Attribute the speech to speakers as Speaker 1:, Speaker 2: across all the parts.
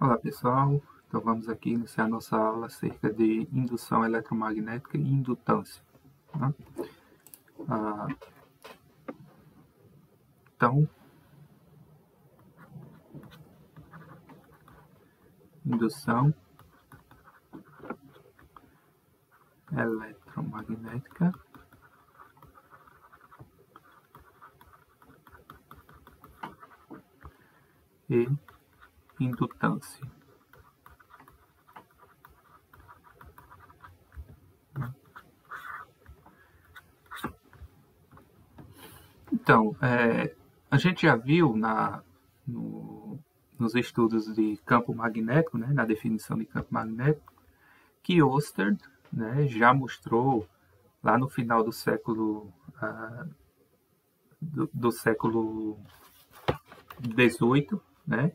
Speaker 1: Olá pessoal, então vamos aqui iniciar nossa aula acerca de indução eletromagnética e indutância. Tá? Ah, então, indução eletromagnética e indutância. Então, a gente já viu nos estudos de campo magnético, né, na definição de campo magnético, que Oersted, né, já mostrou lá no final do século do século XVIII, né,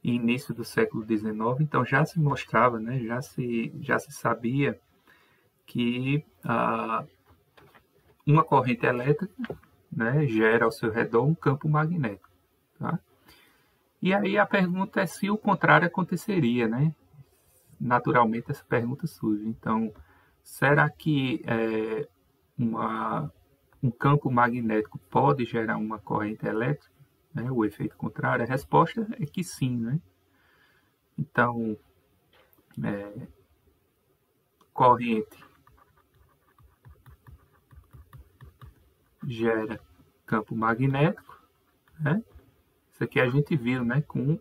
Speaker 1: e início do século XIX, então já se mostrava, né, já se sabia que uma corrente elétrica, né, gera ao seu redor um campo magnético. Tá? E aí a pergunta é se o contrário aconteceria, né? Naturalmente essa pergunta surge. Então, será que um campo magnético pode gerar uma corrente elétrica? Né? O efeito contrário? A resposta é que sim, né? Então, corrente gera campo magnético, né? Isso aqui a gente viu, né, com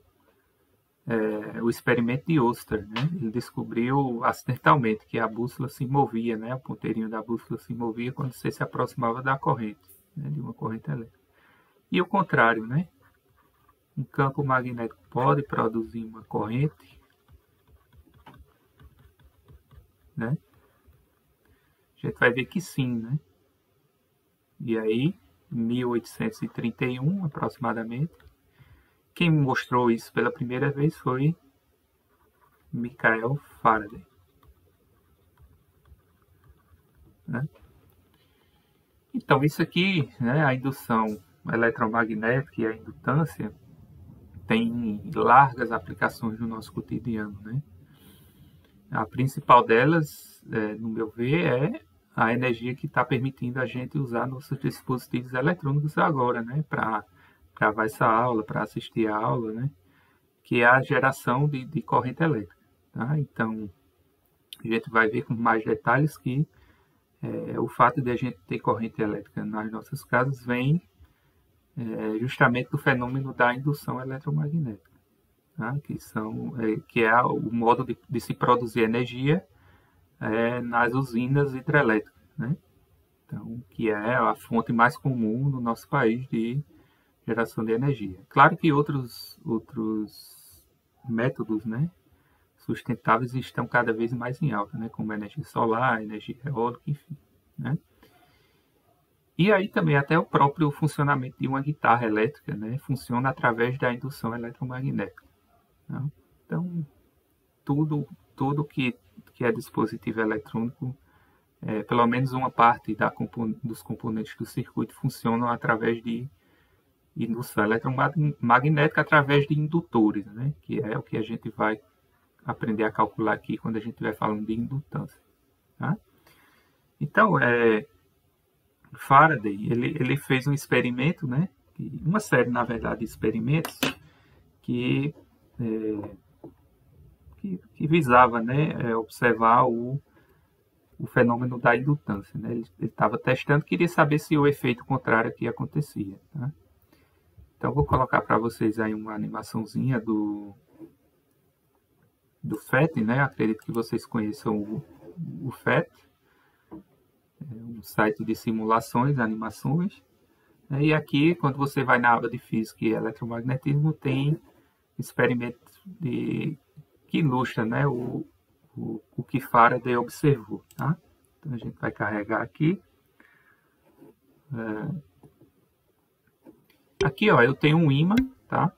Speaker 1: o experimento de Oersted, né? Ele descobriu acidentalmente que a bússola se movia, né? O ponteirinho da bússola se movia quando você se aproximava da corrente, né? De uma corrente elétrica. E o contrário, né? Um campo magnético pode produzir uma corrente, né? A gente vai ver que sim, né? E aí, em 1831, aproximadamente, quem mostrou isso pela primeira vez foi Michael Faraday. Né? Então, isso aqui, né, a indução eletromagnética e a indutância, tem largas aplicações no nosso cotidiano. Né? A principal delas, no meu ver, é a energia que está permitindo a gente usar nossos dispositivos eletrônicos agora, né, para gravar essa aula, para assistir a aula, né, que é a geração de corrente elétrica. Tá? Então, a gente vai ver com mais detalhes que o fato de a gente ter corrente elétrica nas nossas casas vem justamente do fenômeno da indução eletromagnética, tá? Que é o modo de se produzir energia nas usinas hidrelétricas, né? Então, que é a fonte mais comum no nosso país de geração de energia. Claro que outros métodos, né, sustentáveis estão cada vez mais em alta, né, como a energia solar, energia eólica, enfim. Né? E aí também até o próprio funcionamento de uma guitarra elétrica, né, funciona através da indução eletromagnética. Né? Então, tudo que é dispositivo eletrônico, pelo menos uma parte dos componentes do circuito funcionam através de indução eletromagnética através de indutores, né, que é o que a gente vai aprender a calcular aqui quando a gente estiver falando de indutância. Tá? Então, Faraday, ele fez um experimento, né? Uma série, na verdade, de experimentos que visava, né, observar o fenômeno da indutância. Né? Ele estava testando, queria saber se o efeito contrário aqui acontecia. Tá? Então, vou colocar para vocês aí uma animaçãozinha do FET, né? Acredito que vocês conheçam o FET. Um site de simulações, animações. E aqui, quando você vai na aba de Física e Eletromagnetismo, tem experimentos que ilustra, né, o que Faraday observou. Tá? Então a gente vai carregar aqui. Aqui, ó, eu tenho um ímã, tá?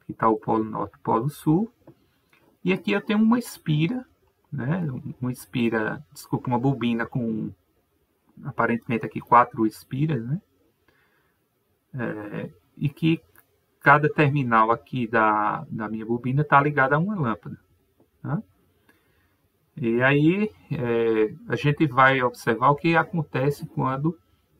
Speaker 1: Aqui está o polo norte e o polo sul. E aqui eu tenho uma espira, né? Uma bobina com aparentemente aqui 4 espiras, né? E que cada terminal aqui da minha bobina está ligada a uma lâmpada. Tá? E aí a gente vai observar o que acontece quando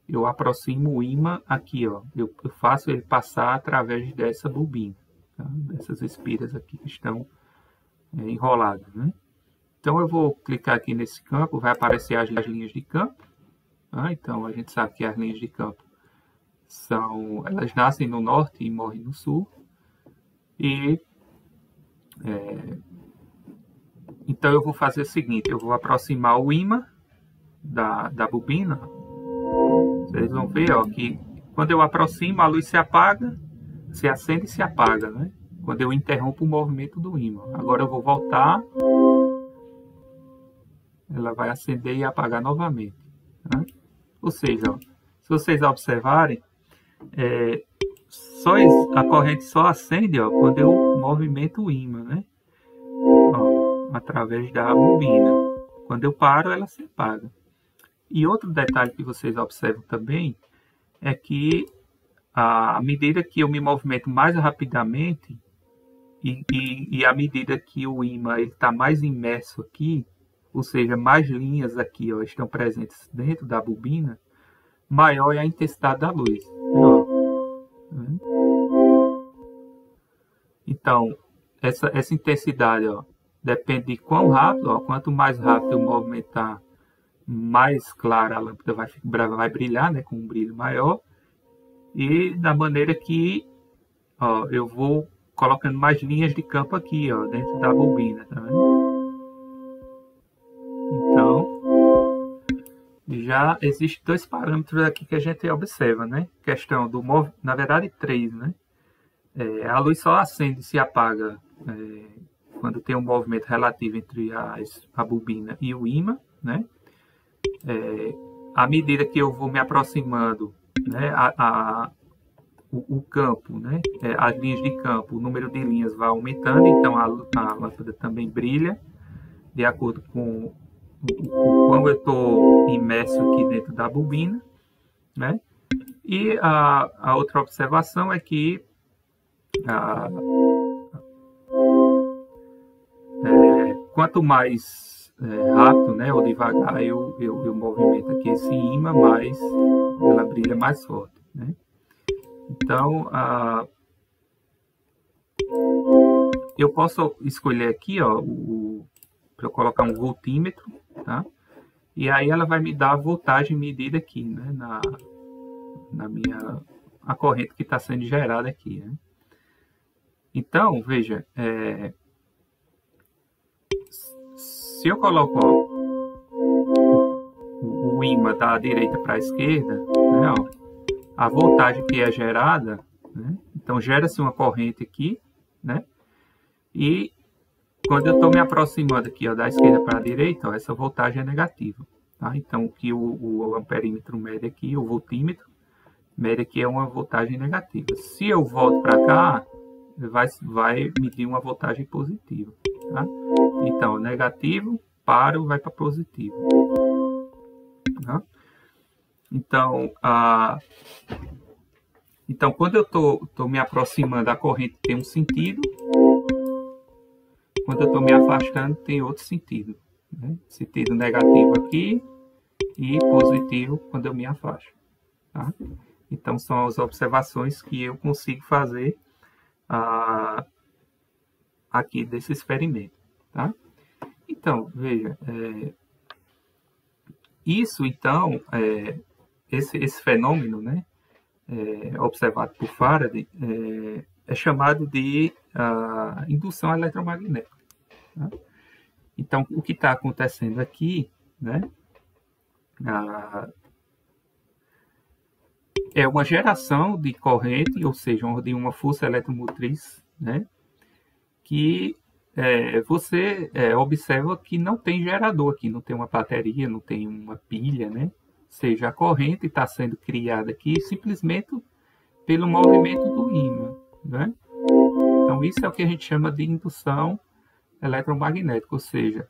Speaker 1: eu aproximo o ímã aqui, ó. Eu faço ele passar através dessa bobina, tá? Dessas espiras aqui que estão enroladas, né? Então eu vou clicar aqui nesse campo, vai aparecer as linhas de campo. Tá? Então a gente sabe que as linhas de campo elas nascem no norte e morrem no sul. E então eu vou fazer o seguinte, eu vou aproximar o ímã da bobina. Vocês vão ver, ó, que quando eu aproximo, a luz se apaga, se acende e se apaga, né? Quando eu interrompo o movimento do ímã. Agora eu vou voltar, ela vai acender e apagar novamente. Tá? Ou seja, ó, se vocês observarem, a corrente só acende, ó, quando eu movimento o ímã, né? Ó, através da bobina. Quando eu paro, ela se apaga. E outro detalhe que vocês observam também é que à medida que eu me movimento mais rapidamente e à medida que o ímã está mais imerso aqui, ou seja, mais linhas aqui ó, estão presentes dentro da bobina, maior é a intensidade da luz. Então, essa intensidade ó, depende de quão rápido, ó, quanto mais rápido eu movimentar, mais clara a lâmpada vai brilhar, né, com um brilho maior, e da maneira que ó, eu vou colocando mais linhas de campo aqui ó, dentro da bobina. Tá vendo? Então, já existem dois parâmetros aqui que a gente observa, né? Questão do movimento, na verdade três, né? A luz só acende e se apaga quando tem um movimento relativo entre a bobina e o ímã, né? À medida que eu vou me aproximando, né, o campo, né, as linhas de campo, o número de linhas vai aumentando, então a lâmpada também brilha de acordo com o quão eu estou imerso aqui dentro da bobina, né? E a outra observação é que quanto mais rápido, né, ou devagar eu movimento aqui esse ímã, mais ela brilha mais forte, né? Então, eu posso escolher aqui, ó, para eu colocar um voltímetro, tá? E aí ela vai me dar a voltagem medida aqui, né, a corrente que está sendo gerada aqui, né? Então, veja, se eu coloco o ímã da direita para a esquerda, né, ó, a voltagem que é gerada, né, então gera-se uma corrente aqui, né, e quando eu estou me aproximando aqui ó, da esquerda para a direita, ó, essa voltagem é negativa. Tá? Então, o que o amperímetro mede aqui, o voltímetro, mede aqui é uma voltagem negativa. Se eu volto para cá, vai medir uma voltagem positiva. Tá? Então, negativo, paro, vai para positivo. Tá? Então, quando eu estou me aproximando, a corrente tem um sentido. Quando eu estou me afastando, tem outro sentido. Né? Sentido negativo aqui e positivo quando eu me afasto. Tá? Então, são as observações que eu consigo fazer aqui desse experimento. Tá? Então, veja, isso, então, esse fenômeno, né, observado por Faraday, é chamado de indução eletromagnética. Tá? Então, o que está acontecendo aqui, né, é uma geração de corrente, ou seja, de uma força eletromotriz, né, que você observa que não tem gerador aqui, não tem uma bateria, não tem uma pilha, né? Ou seja, a corrente está sendo criada aqui simplesmente pelo movimento do ímã, né? Então, isso é o que a gente chama de indução eletromagnética, ou seja,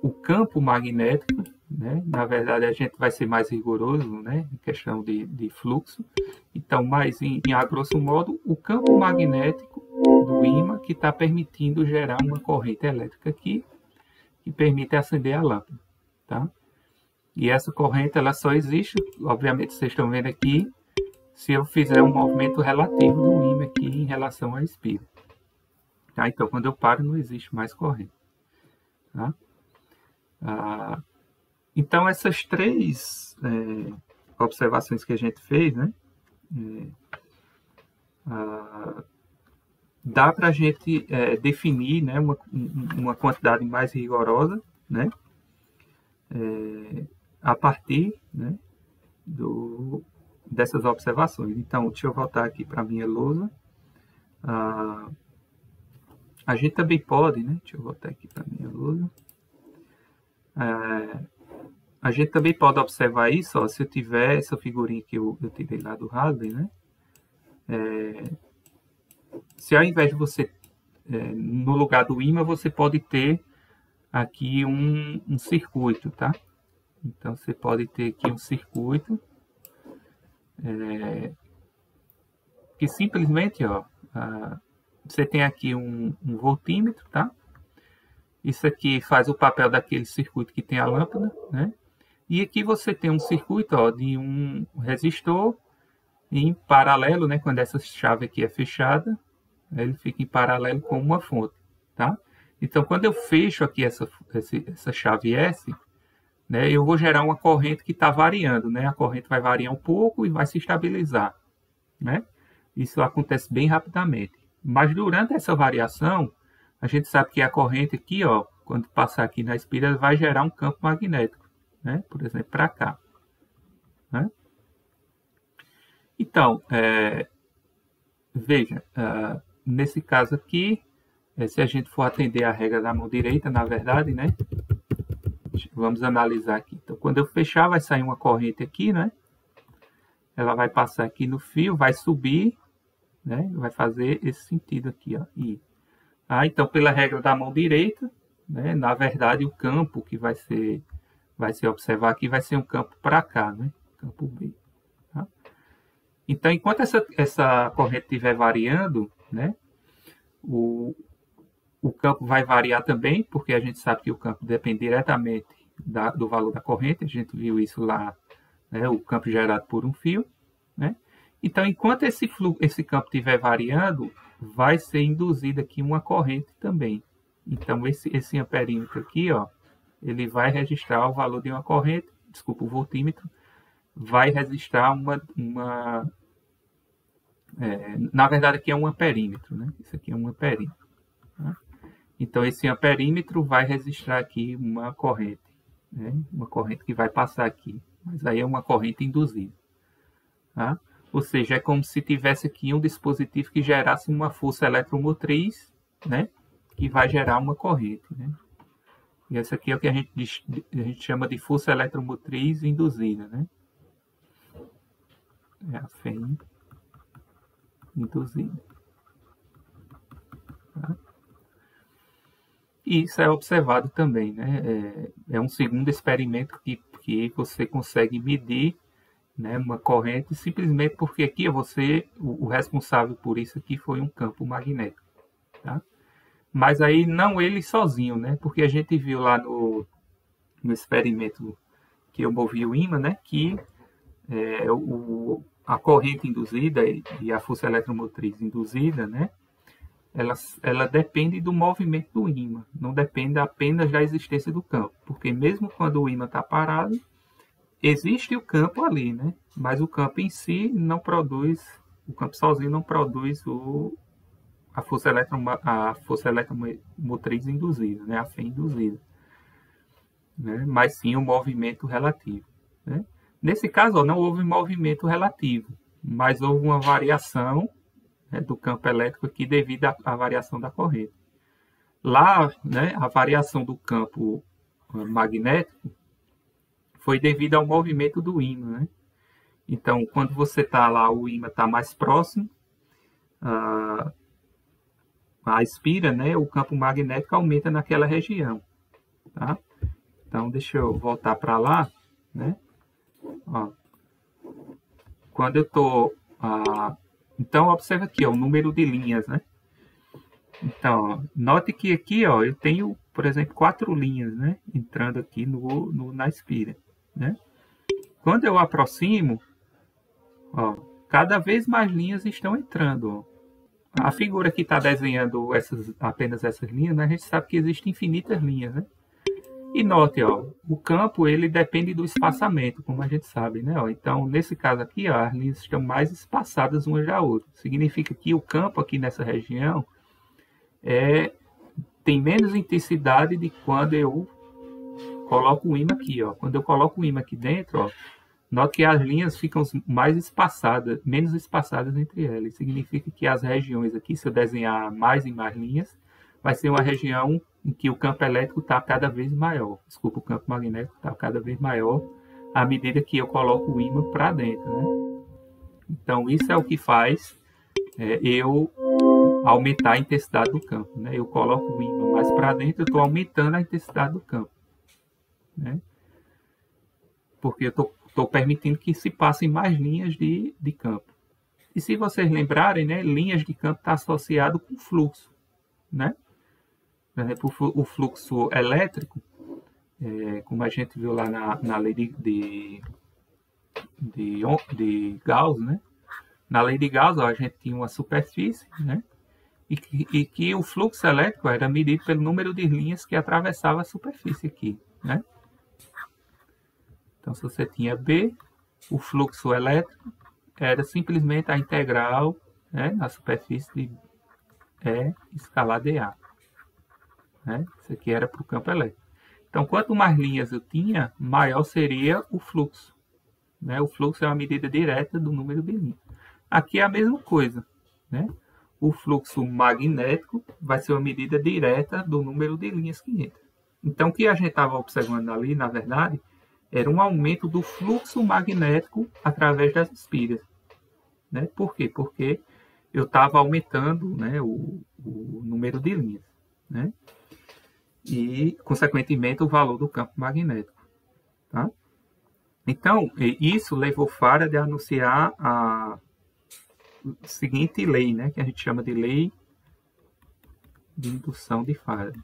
Speaker 1: o campo magnético né? Na verdade, a gente vai ser mais rigoroso, né, em questão de fluxo. Então, mas a grosso modo, o campo magnético do ímã que está permitindo gerar uma corrente elétrica aqui, que permite acender a lâmpada, tá? E essa corrente, ela só existe, obviamente, vocês estão vendo aqui, se eu fizer um movimento relativo do ímã aqui em relação à espira. Tá? Então, quando eu paro, não existe mais corrente. Tá? Então, essas três observações que a gente fez, né? Dá para a gente definir, né, uma quantidade mais rigorosa, né? A partir, né, dessas observações. Então, deixa eu voltar aqui para a minha lousa. A gente também pode, né? Deixa eu voltar aqui para a minha lousa. A gente também pode observar isso, ó, se eu tiver essa figurinha que eu tirei lá do Hadley, né? Se ao invés de você, no lugar do ímã, você pode ter aqui um circuito, tá? Então, você pode ter aqui um circuito que simplesmente, ó, você tem aqui um voltímetro, tá? Isso aqui faz o papel daquele circuito que tem a lâmpada, né? E aqui você tem um circuito, ó, de um resistor em paralelo, né? Quando essa chave aqui é fechada, ele fica em paralelo com uma fonte, tá? Então, quando eu fecho aqui essa chave S, né, eu vou gerar uma corrente que está variando, né? A corrente vai variar um pouco e vai se estabilizar, né? Isso acontece bem rapidamente. Mas durante essa variação, a gente sabe que a corrente aqui, ó, quando passar aqui na espira, vai gerar um campo magnético, né? Por exemplo, para cá, né? Então, veja, nesse caso aqui, se a gente for atender a regra da mão direita, na verdade, né? Vamos analisar aqui. Então, quando eu fechar, vai sair uma corrente aqui, né? Ela vai passar aqui no fio, vai subir, né? Vai fazer esse sentido aqui, ó. Então, pela regra da mão direita, né? Na verdade, o campo que vai ser observar aqui vai ser um campo para cá, né? Campo B. Tá? Então, enquanto essa corrente estiver variando, né? O campo vai variar também, porque a gente sabe que o campo depende diretamente do valor da corrente. A gente viu isso lá, né, o campo gerado por um fio, né? Então, enquanto esse campo estiver variando, vai ser induzida aqui uma corrente também. Então, esse amperímetro aqui, ó, ele vai registrar o valor de uma corrente, desculpa, o voltímetro, vai registrar na verdade, aqui é um amperímetro, né? Isso aqui é um amperímetro. Tá? Então, esse amperímetro vai registrar aqui uma corrente, né? Uma corrente que vai passar aqui. Mas aí é uma corrente induzida. Tá? Ou seja, é como se tivesse aqui um dispositivo que gerasse uma força eletromotriz, né? Que vai gerar uma corrente, né? E essa aqui é o que a gente chama de força eletromotriz induzida, né? É a FEM induzida. Tá? E isso é observado também, né? É um segundo experimento que você consegue medir, né, uma corrente simplesmente porque aqui o responsável por isso aqui foi um campo magnético, tá? Mas aí não ele sozinho, né? Porque a gente viu lá no experimento que eu movi o ímã, né? Que a corrente induzida e a força eletromotriz induzida, né? Ela depende do movimento do ímã, não depende apenas da existência do campo, porque mesmo quando o ímã está parado, existe o campo ali, né? Mas o campo em si não produz, o campo sozinho não produz a força eletromotriz induzida, né? A fé induzida, né? Mas sim o movimento relativo, né? Nesse caso, não houve movimento relativo, mas houve uma variação, né, do campo elétrico aqui devido à variação da corrente. Lá, né, a variação do campo magnético foi devido ao movimento do ímã, né? Então, quando você está lá, o ímã está mais próximo à espira, né, o campo magnético aumenta naquela região, tá? Então, deixa eu voltar para lá, né? Ó, quando eu estou... então, observa aqui, ó, o número de linhas, né? Então, ó, note que aqui, ó, eu tenho, por exemplo, 4 linhas, né? Entrando aqui na espira, né? Quando eu aproximo, ó, cada vez mais linhas estão entrando, ó. A figura que está desenhando apenas essas linhas, né? A gente sabe que existem infinitas linhas, né? E note, ó, o campo ele depende do espaçamento, como a gente sabe, né? Ó, então, nesse caso aqui, ó, as linhas estão mais espaçadas umas da outra. Significa que o campo aqui nessa região tem menos intensidade de quando eu coloco o ímã aqui, ó. Quando eu coloco o ímã aqui dentro, ó, note que as linhas ficam mais espaçadas, menos espaçadas entre elas. Significa que as regiões aqui, se eu desenhar mais e mais linhas, vai ser uma região em que o campo elétrico está cada vez maior. Desculpa, o campo magnético está cada vez maior à medida que eu coloco o ímã para dentro, né? Então, isso é o que faz eu aumentar a intensidade do campo, né? Eu coloco o ímã mais para dentro, eu estou aumentando a intensidade do campo, né? Porque eu estou permitindo que se passem mais linhas de campo. E se vocês lembrarem, né, linhas de campo está associado com fluxo, né? Por exemplo, o fluxo elétrico, como a gente viu lá na lei de Gauss, né? Na lei de Gauss, ó, a gente tinha uma superfície, né? E que o fluxo elétrico era medido pelo número de linhas que atravessava a superfície aqui, né? Então, se você tinha B, o fluxo elétrico era simplesmente a integral, né, na superfície de E escalar dA. Né? Isso aqui era para o campo elétrico. Então, quanto mais linhas eu tinha, maior seria o fluxo. Né? O fluxo é uma medida direta do número de linhas. Aqui é a mesma coisa. Né? O fluxo magnético vai ser uma medida direta do número de linhas que entra. Então, o que a gente estava observando ali, na verdade, era um aumento do fluxo magnético através das espiras. Né? Por quê? Porque eu estava aumentando, né, o número de linhas. Né? E, consequentemente, o valor do campo magnético. Tá? Então, isso levou Faraday a anunciar a seguinte lei, né, que a gente chama de lei de indução de Faraday.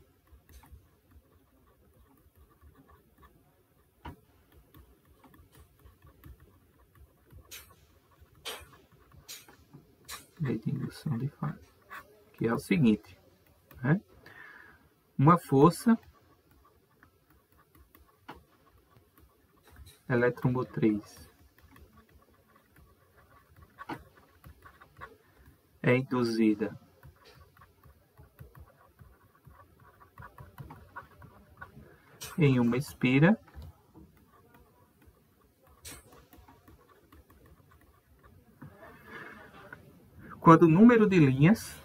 Speaker 1: Lei de indução de Faraday, que é o seguinte, né? Uma força eletromotriz é induzida em uma espira quando o número de linhas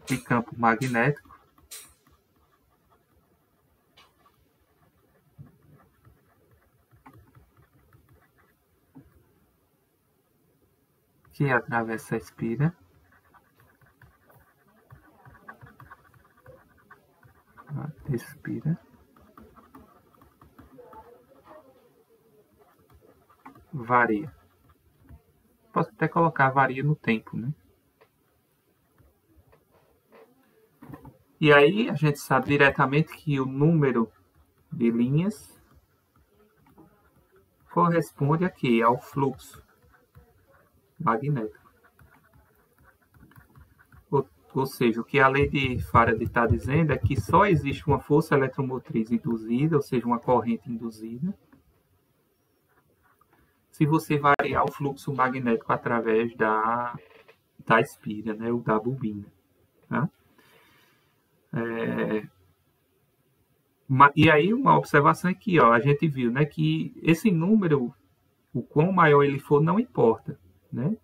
Speaker 1: de campo magnético que atravessa a espira varia. Posso até colocar varia no tempo, né? E aí a gente sabe diretamente que o número de linhas corresponde aqui ao fluxo magnético. Ou seja, o que a lei de Faraday está dizendo é que só existe uma força eletromotriz induzida, ou seja, uma corrente induzida, se você variar o fluxo magnético através da espira, né, ou da bobina. Tá? E aí uma observação aqui, ó, a gente viu, né, que esse número, o quão maior ele for, não importa. Né?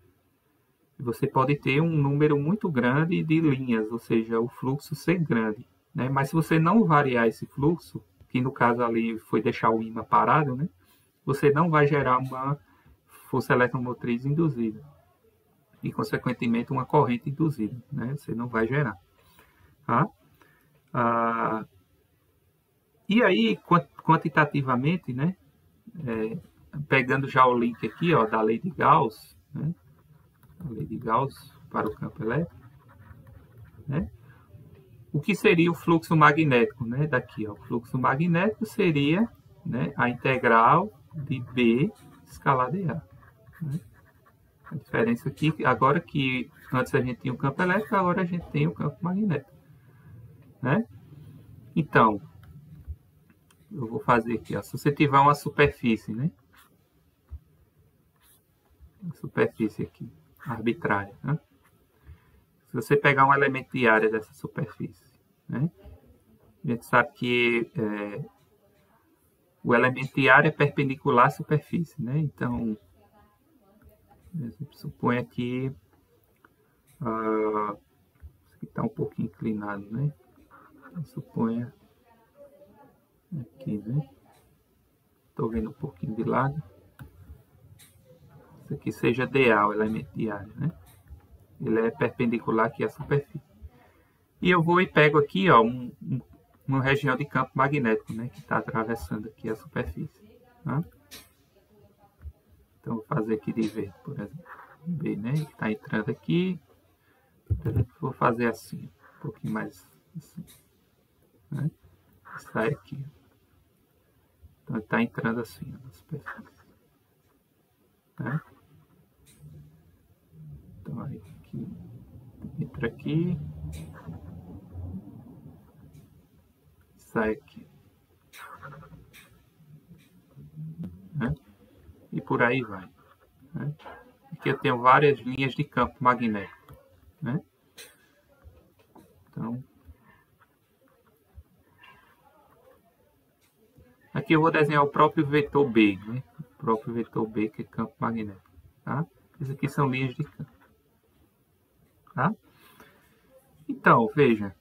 Speaker 1: Você pode ter um número muito grande de linhas, ou seja, o fluxo ser grande. né? Mas se você não variar esse fluxo, que no caso ali foi deixar o ímã parado, né? Você não vai gerar uma força eletromotriz induzida e, consequentemente, uma corrente induzida, né? Você não vai gerar. Tá? E aí, quantitativamente, né? Pegando já o link aqui, ó, da lei de Gauss, né? A lei de Gauss para o campo elétrico, né? O que seria o fluxo magnético, né? Daqui, ó, o fluxo magnético seria, né, a integral de B escalada em A. Né? A diferença aqui, agora que antes a gente tinha o campo elétrico, agora a gente tem o campo magnético. Né? Então, eu vou fazer aqui, ó, se você tiver uma superfície, né? Uma superfície aqui, arbitrária, né? Se você pegar um elemento de área dessa superfície, né? A gente sabe que o elemento de área é perpendicular à superfície, né? Então, supõe aqui, isso aqui está um pouquinho inclinado, né? Suponha aqui, né? Estou vendo um pouquinho de lado. Isso aqui seja DA, o elemento de área, né? Ele é perpendicular aqui à superfície. E eu vou e pego aqui, ó, uma região de campo magnético, né? Que está atravessando aqui a superfície. Tá? Então, vou fazer aqui de V, por exemplo. V, né? Que está entrando aqui. Vou fazer assim, um pouquinho mais assim. Né? Sai aqui. Então, está entrando assim na superfície. Né? Então, aí aqui, entra aqui. Sai aqui. Né? E por aí vai. Né? Aqui eu tenho várias linhas de campo magnético. Né? Então, aqui eu vou desenhar o próprio vetor B, né? O próprio vetor B, que é campo magnético. Tá? Essas aqui são linhas de campo. Tá? Então, veja.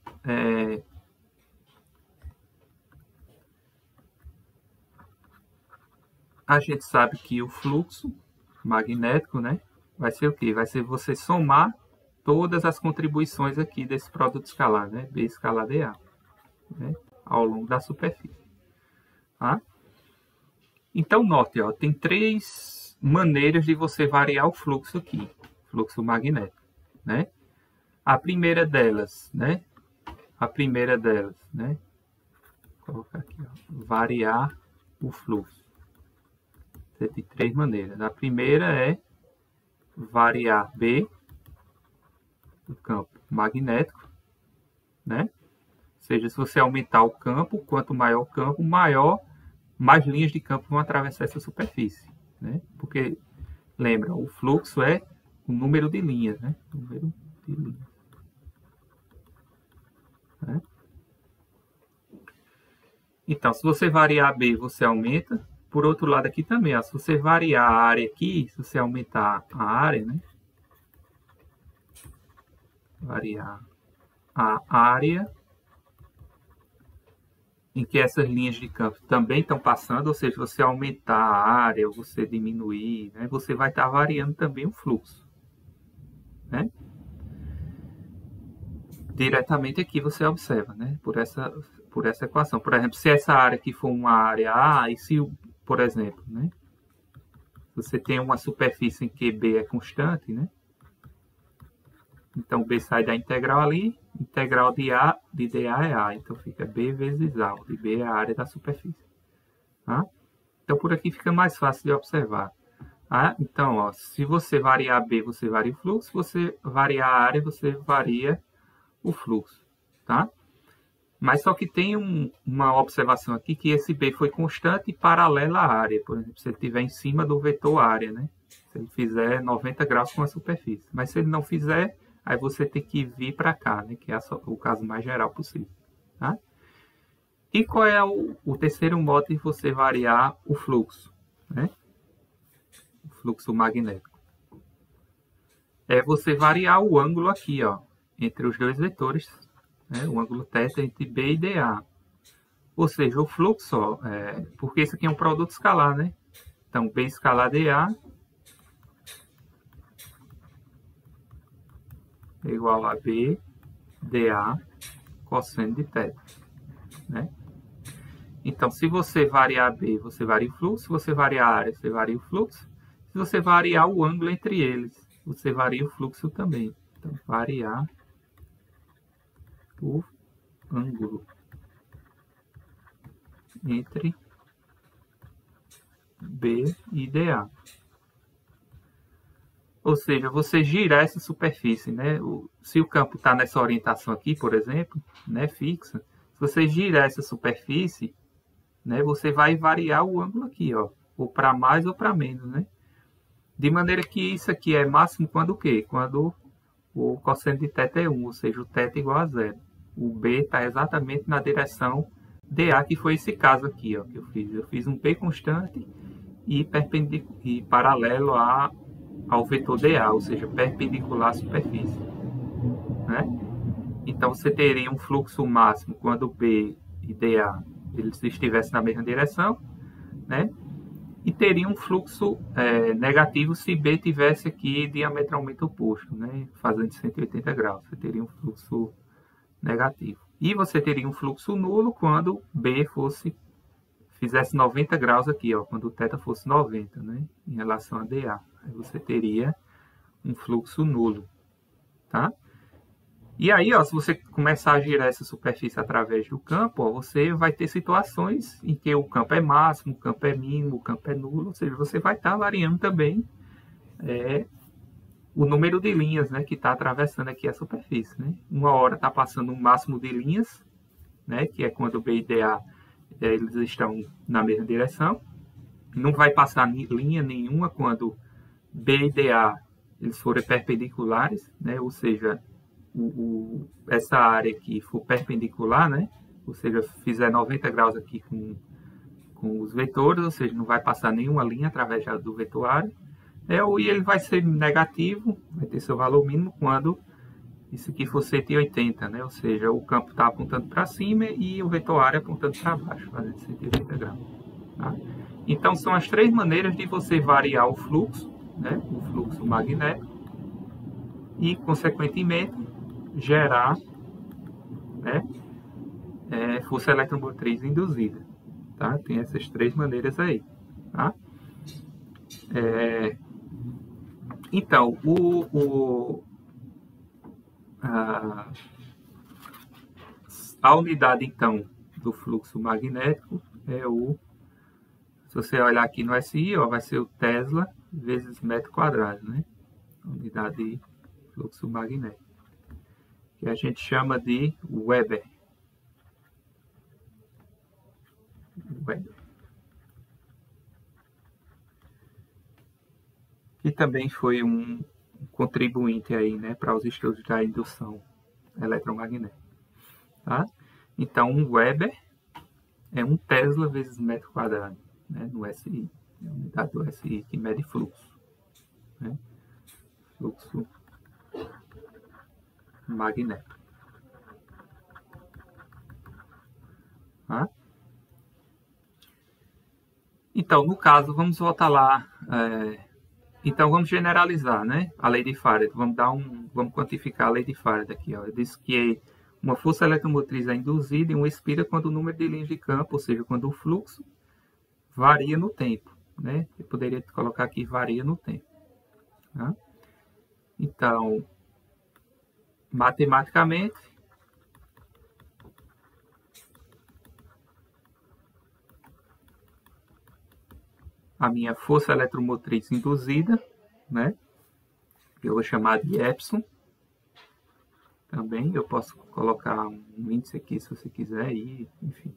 Speaker 1: A gente sabe que o fluxo magnético, né? Vai ser o quê? Vai ser você somar todas as contribuições aqui desse produto escalar, né? B escalar dA, né? Ao longo da superfície. Tá? Então, note, ó, tem 3 maneiras de você variar o fluxo aqui, fluxo magnético, né? A primeira delas, né? Vou colocar aqui, ó, variar o fluxo. Você tem 3 maneiras. A primeira é variar B, o campo magnético, né? Ou seja, se você aumentar o campo, quanto maior o campo, mais linhas de campo vão atravessar essa superfície, né? Porque, lembra, o fluxo é o número de linhas, né? Número de linhas. Né? Então, se você variar B, você aumenta. Por outro lado aqui também, ó, se você variar a área aqui, se você aumentar a área, né? Variar a área em que essas linhas de campo também estão passando, ou seja, você aumentar a área ou você diminuir, né? Você vai estar variando também o fluxo. Né? Diretamente aqui você observa, né? Por essa equação. Por exemplo, se essa área aqui for uma área A, e se, por exemplo, né? Você tem uma superfície em que B é constante, né? Então, B sai da integral ali, integral de dA é A. Então, fica B vezes A, onde B é a área da superfície. Tá? Então, por aqui fica mais fácil de observar. Tá? Então, ó, se você variar B, você varia o fluxo. Se você variar a área, você varia o fluxo. Tá? Mas só que tem uma observação aqui, que esse B foi constante e paralela à área. Por exemplo, se ele estiver em cima do vetor área, né? Se ele fizer 90 graus com a superfície. Mas se ele não fizer, aí você tem que vir para cá, né? Que é o caso mais geral possível. Tá? E qual é o terceiro modo de você variar o fluxo? Né? O fluxo magnético. É você variar o ângulo aqui, ó, entre os dois vetores né? O ângulo θ entre B e DA. Ou seja, o fluxo, ó, porque isso aqui é um produto escalar, né? Então, B escalar DA é igual a B DA cosseno de θ, né? Então, se você variar B, você varia o fluxo. Se você variar a área, você varia o fluxo. Se você variar o ângulo entre eles, você varia o fluxo também. Então, variar o ângulo entre B e DA. Ou seja, você girar essa superfície, né? Se o campo está nessa orientação aqui, por exemplo, né, fixa, se você girar essa superfície, né, você vai variar o ângulo aqui, ó, ou para mais ou para menos, né? De maneira que isso aqui é máximo quando o quê? Quando o cosseno de θ é 1, ou seja, o θ igual a zero. O B está exatamente na direção DA, que foi esse caso aqui, ó, que eu fiz. Eu fiz um B constante e paralelo ao vetor DA, ou seja, perpendicular à superfície, né? Então, você teria um fluxo máximo quando B e DA eles estivessem na mesma direção, né? E teria um fluxo negativo se B tivesse aqui diametralmente oposto, né? Fazendo 180 graus. Você teria um fluxo negativo. E você teria um fluxo nulo quando B fizesse 90 graus aqui, ó, quando o θ fosse 90, né? Em relação a DA. Aí você teria um fluxo nulo, tá? E aí, ó, se você começar a girar essa superfície através do campo, ó, você vai ter situações em que o campo é máximo, o campo é mínimo, o campo é nulo, ou seja, você vai estar variando também o número de linhas, né, que está atravessando aqui a superfície, né? Uma hora está passando um máximo de linhas, né, que é quando B e DA eles estão na mesma direção. Não vai passar linha nenhuma quando B e DA eles forem perpendiculares, né, ou seja, essa área aqui for perpendicular, né? Ou seja, fizer 90 graus aqui com os vetores, ou seja, não vai passar nenhuma linha através do vetor área. E ele vai ser negativo, vai ter seu valor mínimo quando isso aqui for 180, né? Ou seja, o campo está apontando para cima e o vetor área apontando para baixo, fazendo 180 graus. Tá? Então, são as três maneiras de você variar o fluxo, né? O fluxo magnético e, consequentemente, gerar, né, força eletromotriz induzida, tá? Tem essas três maneiras aí, tá? Então, a unidade, então, do fluxo magnético é se você olhar aqui no SI, ó, vai ser o Tesla vezes metro quadrado, né? A unidade de fluxo magnético, que a gente chama de Weber. Que também foi um contribuinte aí, né, para os estudos da indução eletromagnética. Tá? Então, um Weber é um Tesla vezes metro quadrado, né, no SI. É a unidade do SI que mede fluxo, né? Fluxo magnético. Tá? Então, no caso, vamos voltar lá. Então, vamos generalizar, né? A lei de Faraday. Vamos quantificar a lei de Faraday aqui. Ó. Eu disse que uma força eletromotriz é induzida em uma espira quando o número de linhas de campo, ou seja, quando o fluxo varia no tempo, né? Eu poderia colocar aqui varia no tempo. Tá? Então, matematicamente, a minha força eletromotriz induzida, né? Eu vou chamar de Epsilon. Também eu posso colocar um índice aqui se você quiser, e, enfim.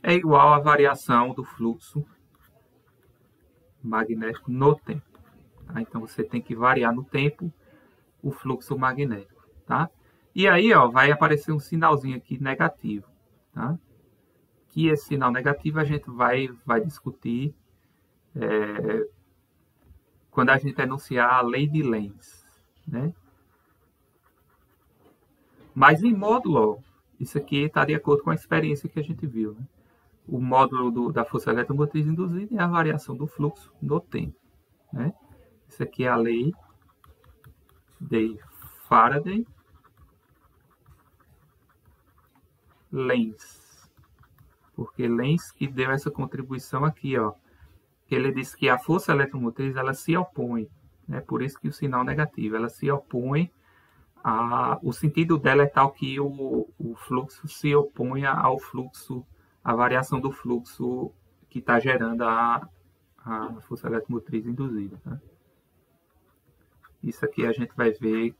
Speaker 1: É igual à variação do fluxo magnético no tempo. Tá? Então você tem que variar no tempo o fluxo magnético. Tá? E aí, ó, vai aparecer um sinalzinho aqui negativo. Tá? Que esse sinal negativo a gente vai discutir quando a gente enunciar a lei de Lenz, né? Mas em módulo, ó, isso aqui está de acordo com a experiência que a gente viu, né? O módulo da força eletromotriz induzida é a variação do fluxo no tempo, né? Isso aqui é a lei de Faraday, Lenz, porque Lenz que deu essa contribuição aqui, ó, que ele disse que a força eletromotriz ela se opõe, né? Por isso que o sinal negativo, ela se opõe o sentido dela é tal que o fluxo se opõe ao fluxo, a variação do fluxo que está gerando a força eletromotriz induzida, né? Isso aqui a gente vai ver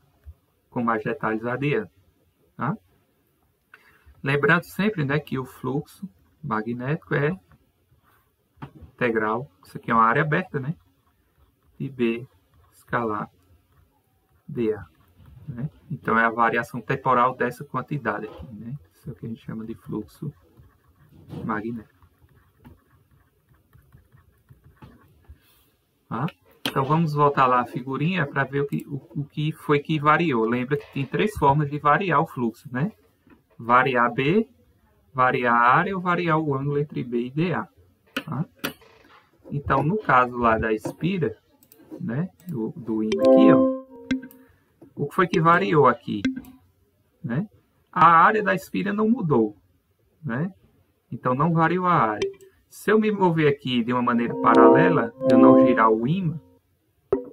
Speaker 1: com mais detalhes adiante, tá? Lembrando sempre, né, que o fluxo magnético é integral, isso aqui é uma área aberta, né, de B escalar dA, né? Então é a variação temporal dessa quantidade aqui, né? Isso é o que a gente chama de fluxo magnético. Tá? Então vamos voltar lá a figurinha para ver o que foi que variou. Lembra que tem 3 formas de variar o fluxo, né? Variar B, variar a área ou variar o ângulo entre B e DA. Tá? Então, no caso lá da espira, né, do ímã aqui, ó, o que foi que variou aqui? Né? A área da espira não mudou, né? Então não variou a área. Se eu me mover aqui de uma maneira paralela, eu não girar o ímã,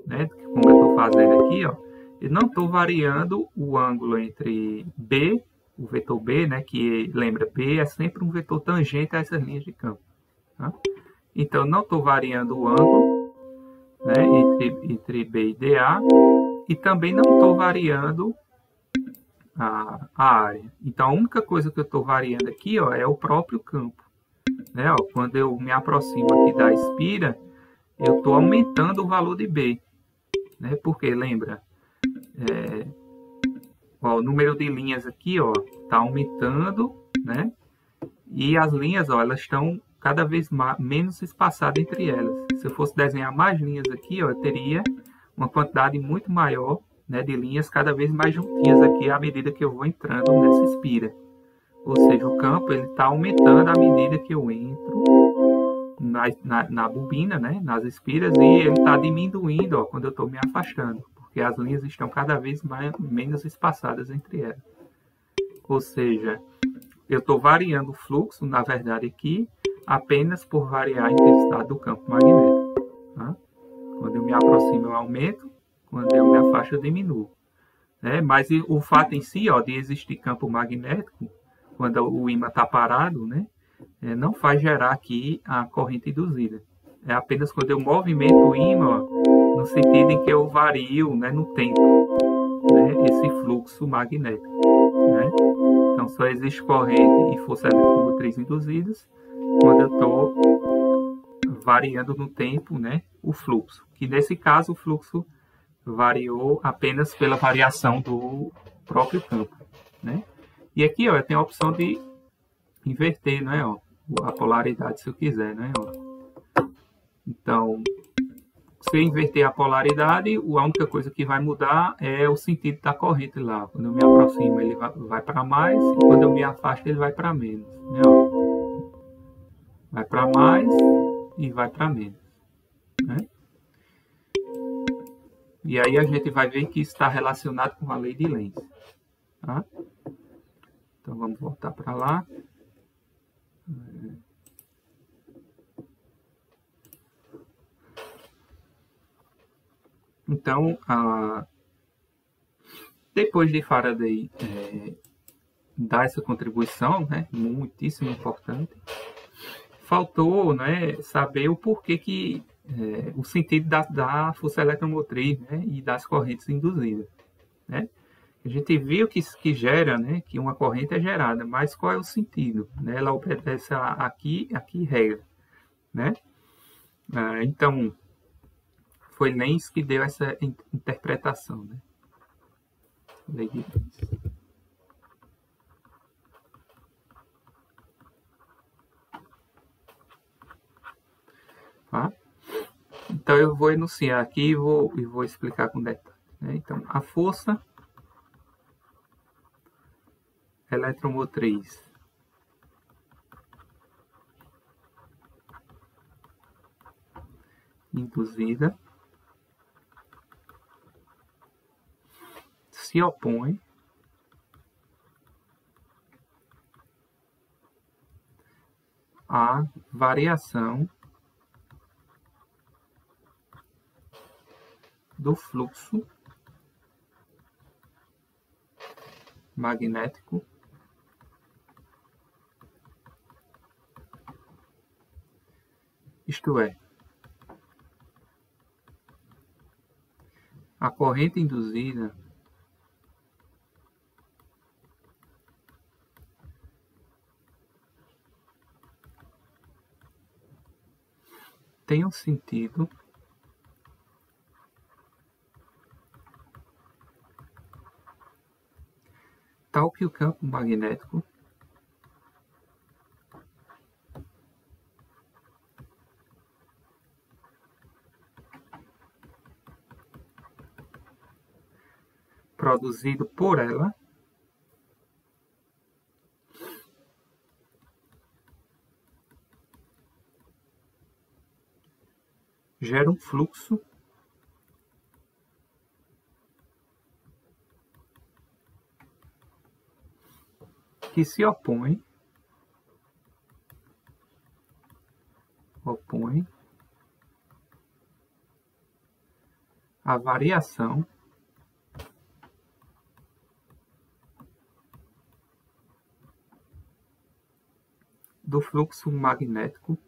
Speaker 1: né, como eu estou fazendo aqui, ó, eu não estou variando o ângulo entre B, o vetor B, né, que lembra, B é sempre um vetor tangente a essas linhas de campo. Tá? Então, não estou variando o ângulo, né, entre B e DA, e também não estou variando a área. Então, a única coisa que eu estou variando aqui, ó, é o próprio campo. Né, ó, quando eu me aproximo aqui da espira, eu estou aumentando o valor de B. Né, porque, lembra, ó, o número de linhas aqui está aumentando, né? E as linhas, ó, elas estão cada vez menos espaçadas entre elas. Se eu fosse desenhar mais linhas aqui, ó, eu teria uma quantidade muito maior, né, de linhas cada vez mais juntinhas aqui à medida que eu vou entrando nessa espira. Ou seja, o campo está aumentando à medida que eu entro na bobina, né, nas espiras, e ele está diminuindo, ó, quando eu estou me afastando, porque as linhas estão cada vez menos espaçadas entre elas. Ou seja, eu estou variando o fluxo, na verdade, aqui, apenas por variar a intensidade do campo magnético. Tá? Quando eu me aproximo, eu aumento. Quando eu me afasto, eu diminuo. Né? Mas o fato em si, ó, de existir campo magnético, quando o ímã está parado, né, não faz gerar aqui a corrente induzida. É apenas quando eu movimento o ímã, ó, no sentido em que eu vario, né, no tempo, né, esse fluxo magnético. Né? Então, só existe corrente e força eletromotriz induzidas quando eu estou variando no tempo, né, o fluxo. Que nesse caso o fluxo variou apenas pela variação do próprio campo. Né? E aqui, ó, eu tenho a opção de inverter, né, ó, a polaridade se eu quiser. Né, ó. Então, se eu inverter a polaridade, a única coisa que vai mudar é o sentido da corrente lá. Quando eu me aproximo, ele vai para mais, e quando eu me afasto, ele vai para menos. Né, ó. Vai para mais e vai para menos. Né? E aí a gente vai ver que isso está relacionado com a lei de Lenz. Tá? Então vamos voltar para lá. Então, depois de Faraday dar essa contribuição, né, muitíssimo importante, faltou, né, saber o porquê que o sentido da força eletromotriz, né, e das correntes induzidas. Né? A gente viu que gera, né, que uma corrente é gerada, mas qual é o sentido? Né? Ela obedece aqui regra. Né? Então, foi Lenz que deu essa interpretação. Né? Lei de Lenz. Tá? Então, eu vou enunciar aqui e vou explicar com detalhe. Né? Então, a força eletromotriz induzida se opõe à variação do fluxo magnético isto é, a corrente induzida tem um sentido tal que o campo magnético produzido por ela gera um fluxo que se opõe à variação do fluxo magnético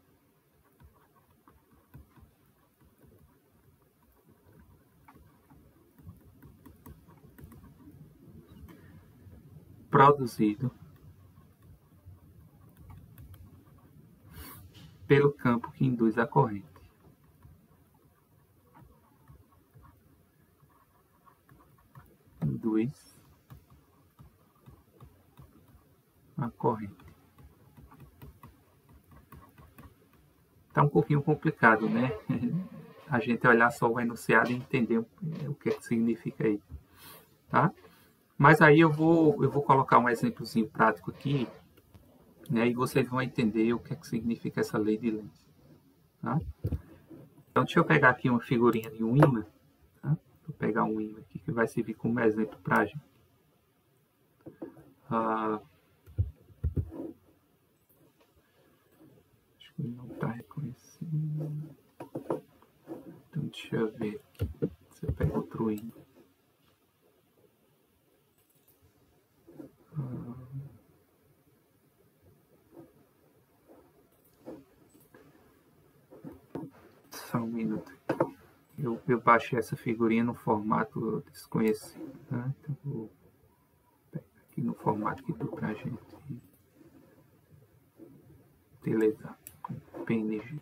Speaker 1: produzido pelo campo que induz a corrente. Induz a corrente. Tá um pouquinho complicado, né? A gente olhar só o enunciado e entender o que é que significa aí, tá? Mas aí eu vou colocar um exemplozinho prático aqui, né? E vocês vão entender o que é que significa essa lei de Lenz, tá? Então deixa eu pegar aqui uma figurinha de um ímã, tá? Vou pegar um ímã aqui que vai servir como exemplo para a gente. Acho que ele não está reconhecendo. Então deixa eu ver aqui. Você pega outro ímã. Só um minuto. Eu baixei essa figurinha no formato desconhecido, tá? Então vou pegar aqui no formato que deu pra gente. Beleza, com PNG.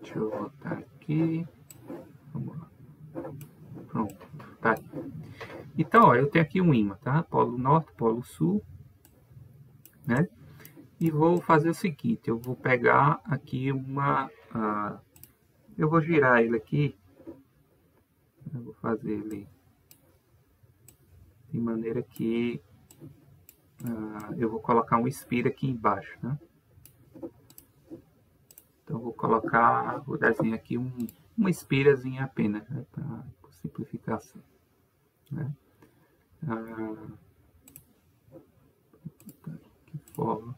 Speaker 1: Deixa eu voltar aqui. Vamos lá. Pronto, tá aqui. Então, ó, eu tenho aqui um ímã, tá? Polo norte, polo sul, né? E vou fazer o seguinte, eu vou pegar aqui eu vou girar ele aqui, eu vou fazer ele de maneira que eu vou colocar um espira aqui embaixo, né? Então vou desenhar aqui uma espirazinha apenas, né? Por simplificação, né? Que formas,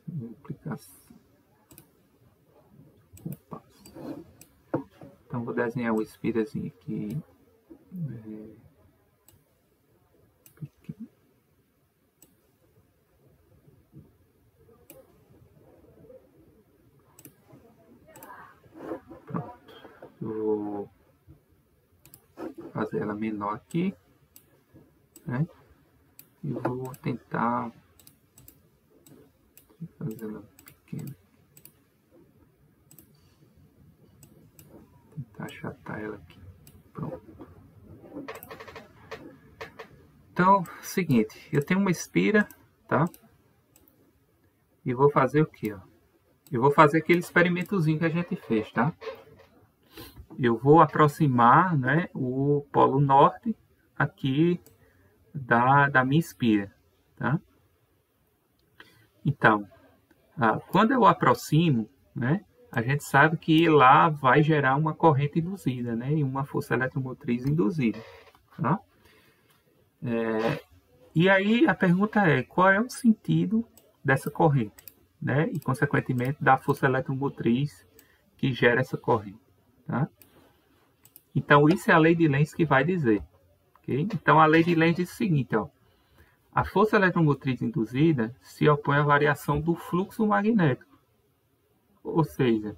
Speaker 1: multiplicação, compasso. Então vou desenhar um espirazinho aqui, pequeno. Pronto, vou fazer ela menor aqui, né? E vou tentar fazer ela pequena. Tentar achatar ela aqui. Pronto. Então, seguinte, eu tenho uma espira, tá? E vou fazer o que, ó? Eu vou fazer aquele experimentozinho que a gente fez, tá? eu vou aproximar, né, o polo norte aqui da minha espira, tá? Então, quando eu aproximo, né, a gente sabe que lá vai gerar uma corrente induzida, né, e uma força eletromotriz induzida, tá? E aí a pergunta é, qual é o sentido dessa corrente, né, e consequentemente da força eletromotriz que gera essa corrente, tá? Então isso é a lei de Lenz que vai dizer, ok? Então a lei de Lenz diz o seguinte, ó, a força eletromotriz induzida se opõe à variação do fluxo magnético. Ou seja,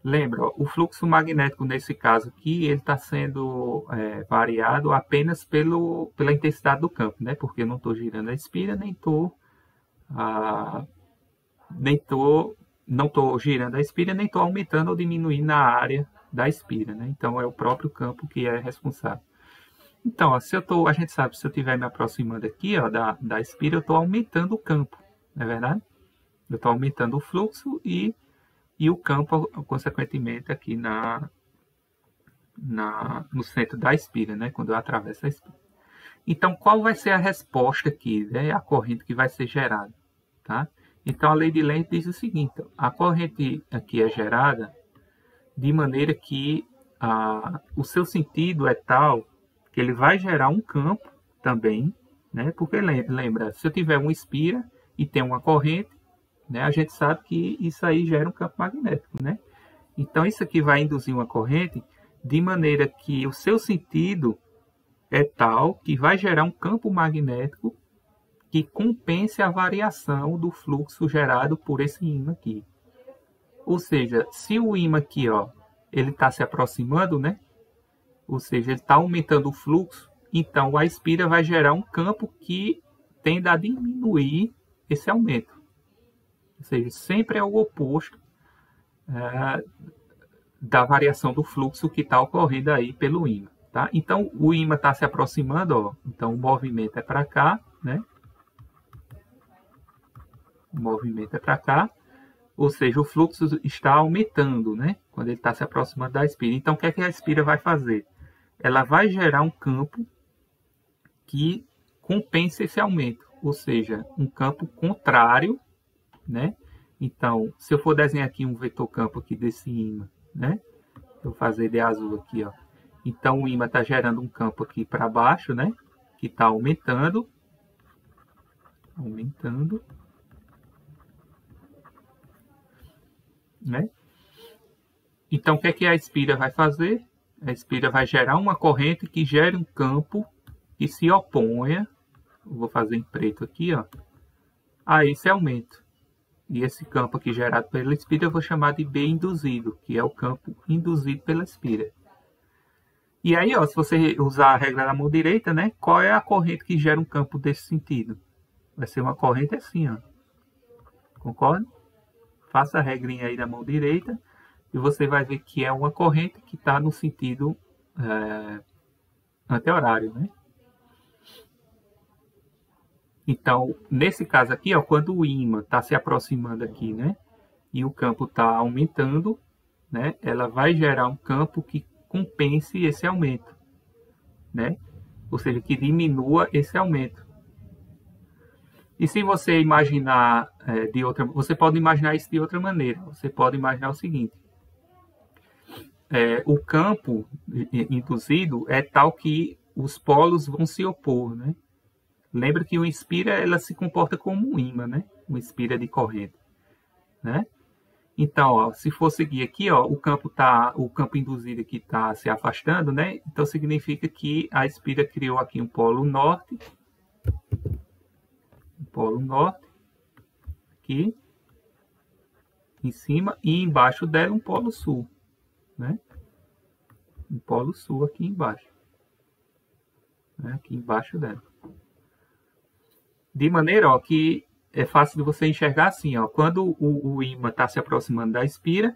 Speaker 1: lembra, ó, o fluxo magnético nesse caso aqui, ele está sendo variado apenas pela intensidade do campo, né? Porque eu não estou girando a espira, não estou girando a espira, nem estou aumentando ou diminuindo a área da espira, né? Então é o próprio campo que é responsável. Então, ó, a gente sabe, se eu estiver me aproximando aqui, ó, da espira, eu estou aumentando o campo, não é verdade? Eu estou aumentando o fluxo e o campo, consequentemente, aqui no centro da espira, né? Quando eu atravesso a espira. Então, qual vai ser a resposta aqui, né? A corrente que vai ser gerada, tá? Então, a lei de Lenz diz o seguinte, a corrente aqui é gerada de maneira que o seu sentido é tal que ele vai gerar um campo também, né? Porque lembra, se eu tiver uma espira e tem uma corrente, né? A gente sabe que isso aí gera um campo magnético, né? Então isso aqui vai induzir uma corrente de maneira que o seu sentido é tal que vai gerar um campo magnético que compense a variação do fluxo gerado por esse ímã aqui. Ou seja, se o ímã aqui, ó, ele está se aproximando, né? Ou seja, ele está aumentando o fluxo, então a espira vai gerar um campo que tende a diminuir esse aumento. Ou seja, sempre é o oposto da variação do fluxo que está ocorrendo aí pelo ímã. Tá? Então, o ímã está se aproximando, ó, então o movimento é para cá, né? O movimento é para cá, ou seja, o fluxo está aumentando, né? Quando ele está se aproximando da espira. Então, o que é que a espira vai fazer? Ela vai gerar um campo que compensa esse aumento, ou seja, um campo contrário, né? Então, se eu for desenhar aqui um vetor campo aqui desse ímã, né? Vou fazer de azul aqui, ó. Então, o ímã está gerando um campo aqui para baixo, né? Que está aumentando. Né? Então, o que é que a espira vai fazer? A espira vai gerar uma corrente que gere um campo que se oponha, vou fazer em preto aqui, ó, a esse aumento. E esse campo aqui gerado pela espira eu vou chamar de B induzido, que é o campo induzido pela espira. E aí, ó, se você usar a regra da mão direita, né, qual é a corrente que gera um campo desse sentido? Vai ser uma corrente assim, ó. Concorda? Faça a regrinha aí da mão direita e você vai ver que é uma corrente que está no sentido anti-horário, né? Então, nesse caso aqui, ó, quando o ímã está se aproximando aqui, né, e o campo está aumentando, né, ela vai gerar um campo que compense esse aumento, né? Ou seja, que diminua esse aumento. E se você imaginar você pode imaginar isso de outra maneira. Você pode imaginar o seguinte: o campo induzido é tal que os polos vão se opor, né? Lembra que o espira ela se comporta como um ímã, né? Uma espira de corrente, né? Então, ó, se for seguir aqui, ó, o campo induzido aqui está se afastando, né? Então significa que a espira criou aqui um polo norte, aqui em cima, e embaixo dela um polo sul, né? Um polo sul aqui embaixo, né? Aqui embaixo dela. De maneira, ó, que é fácil de você enxergar assim, ó, quando o ímã está se aproximando da espira,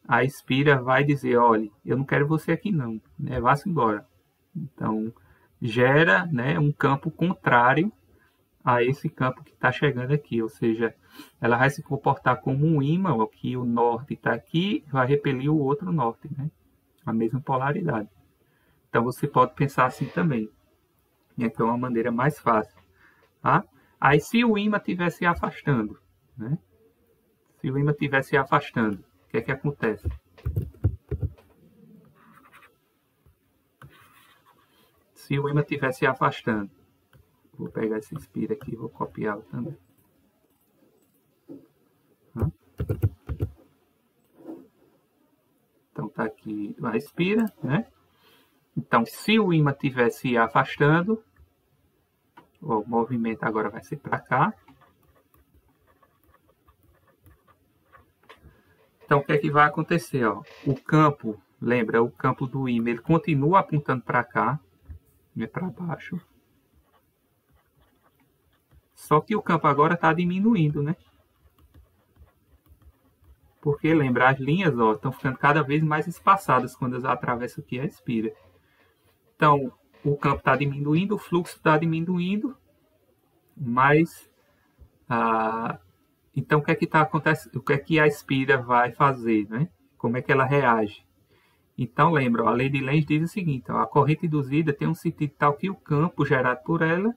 Speaker 1: a espira vai dizer, olha, eu não quero você aqui não, né? Vá-se embora. Então, gera, né, um campo contrário a esse campo que está chegando aqui, ou seja, ela vai se comportar como um ímã, ó, que o norte está aqui, vai repelir o outro norte, né? a mesma polaridade. Então você pode pensar assim também, né, que é uma maneira mais fácil. Tá? Aí se o ímã estiver se afastando, né? Se o ímã estiver se afastando, o que é que acontece? Se o ímã estiver se afastando, vou pegar esse Inspira aqui e vou copiá-lo também. Então tá aqui a Inspira, né? Então se o ímã estiver se afastando, o movimento agora vai ser para cá. Então o que é que vai acontecer? Ó? O campo, lembra, o campo do ímã, ele continua apontando para cá, né, para baixo. Só que o campo agora está diminuindo, né? Porque, lembra, as linhas estão ficando cada vez mais espaçadas quando eu atravesso aqui a Inspira. Então, o campo está diminuindo, o fluxo está diminuindo, mas... então, o que é que acontecendo? O que é que a Inspira vai fazer, né? Como é que ela reage? Então, lembra, a lei de Lenz diz o seguinte, ó, a corrente induzida tem um sentido tal que o campo gerado por ela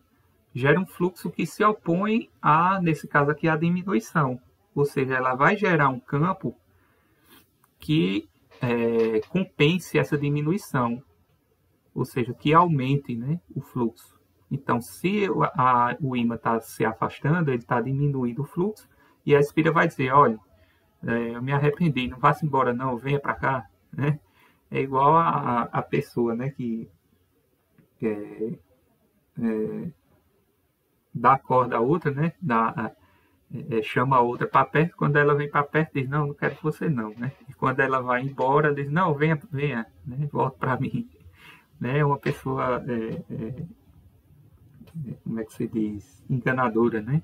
Speaker 1: gera um fluxo que se opõe a, nesse caso aqui, a diminuição. Ou seja, ela vai gerar um campo que compense essa diminuição. Ou seja, que aumente, né, o fluxo. Então, se o ímã está se afastando, ele está diminuindo o fluxo, e a Inspira vai dizer, olha, eu me arrependi, não vá-se embora não, venha para cá. Né? É igual a pessoa, né, que dá corda a outra, né, chama a outra para perto, quando ela vem para perto, diz, não quero você não, né? E quando ela vai embora, diz, não, venha, né? Volta para mim. Né? Uma pessoa, como é que se diz, enganadora, né?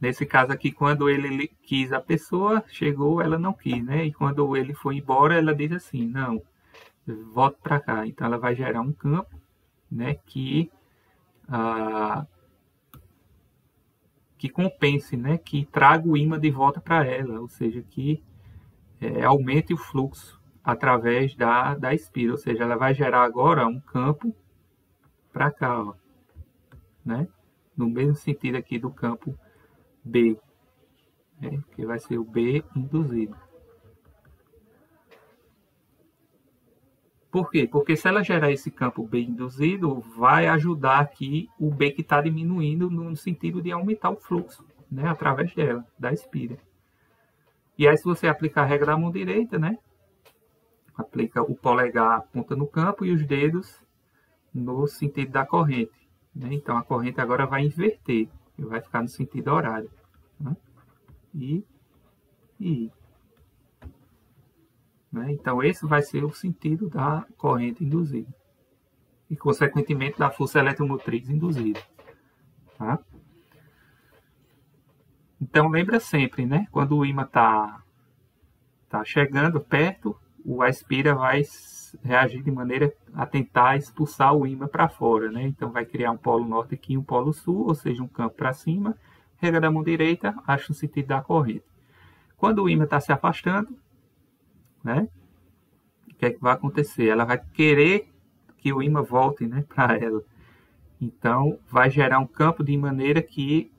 Speaker 1: Nesse caso aqui, quando ele quis a pessoa, chegou, ela não quis, né? E quando ele foi embora, ela diz assim, não, volta para cá. Então ela vai gerar um campo, né, que compense, né, que traga o ímã de volta para ela, ou seja, que aumente o fluxo através da Inspira, ou seja, ela vai gerar agora um campo para cá, ó, né, no mesmo sentido aqui do campo B, né, que vai ser o B induzido. Por quê? Porque se ela gerar esse campo B induzido, vai ajudar aqui o B que está diminuindo no sentido de aumentar o fluxo, né, através dela, da Inspira. E aí, se você aplicar a regra da mão direita, né, aplica o polegar aponta no campo e os dedos no sentido da corrente. Né? Então, a corrente agora vai inverter, e vai ficar no sentido horário. Né? Né? Então, esse vai ser o sentido da corrente induzida. E, consequentemente, da força eletromotriz induzida. Tá? Então, lembra sempre, né? Quando o ímã está chegando perto, o Inspira vai reagir de maneira a tentar expulsar o ímã para fora. Né? Então, vai criar um polo norte aqui e um polo sul, ou seja, um campo para cima. Regra da mão direita, acha o sentido da corrente. Quando o ímã está se afastando, né? O que é que vai acontecer? Ela vai querer que o ímã volte, né, para ela. Então, vai gerar um campo de maneira que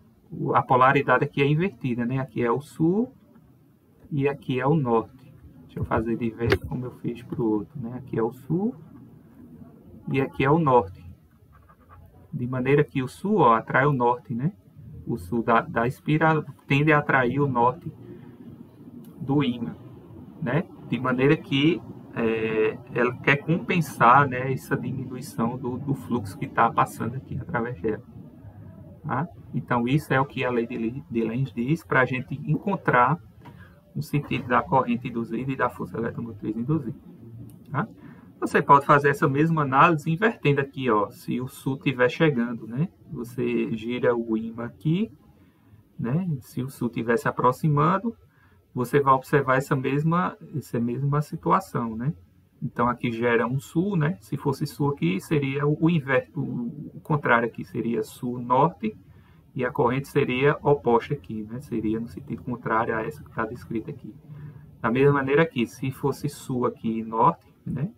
Speaker 1: a polaridade aqui é invertida, né? Aqui é o sul e aqui é o norte. Deixa eu fazer de vez como eu fiz para o outro, né? Aqui é o sul e aqui é o norte. De maneira que o sul, ó, atrai o norte, né? O sul da Inspira tende a atrair o norte do ímã, né? De maneira que ela quer compensar, né, essa diminuição do fluxo que está passando aqui através dela. Tá? Então, isso é o que a lei de Lenz diz para a gente encontrar o sentido da corrente induzida e da força eletromotriz induzida. Tá? Você pode fazer essa mesma análise invertendo aqui, ó, se o sul estiver chegando, né? Você gira o ímã aqui, né? Se o sul estiver se aproximando, você vai observar essa mesma situação, né? Então, aqui gera um sul, né? Se fosse sul aqui, seria o inverso, o contrário aqui, seria sul-norte, e a corrente seria oposta aqui, né? Seria no sentido contrário a essa que está descrita aqui. Da mesma maneira aqui, se fosse sul aqui e norte, né?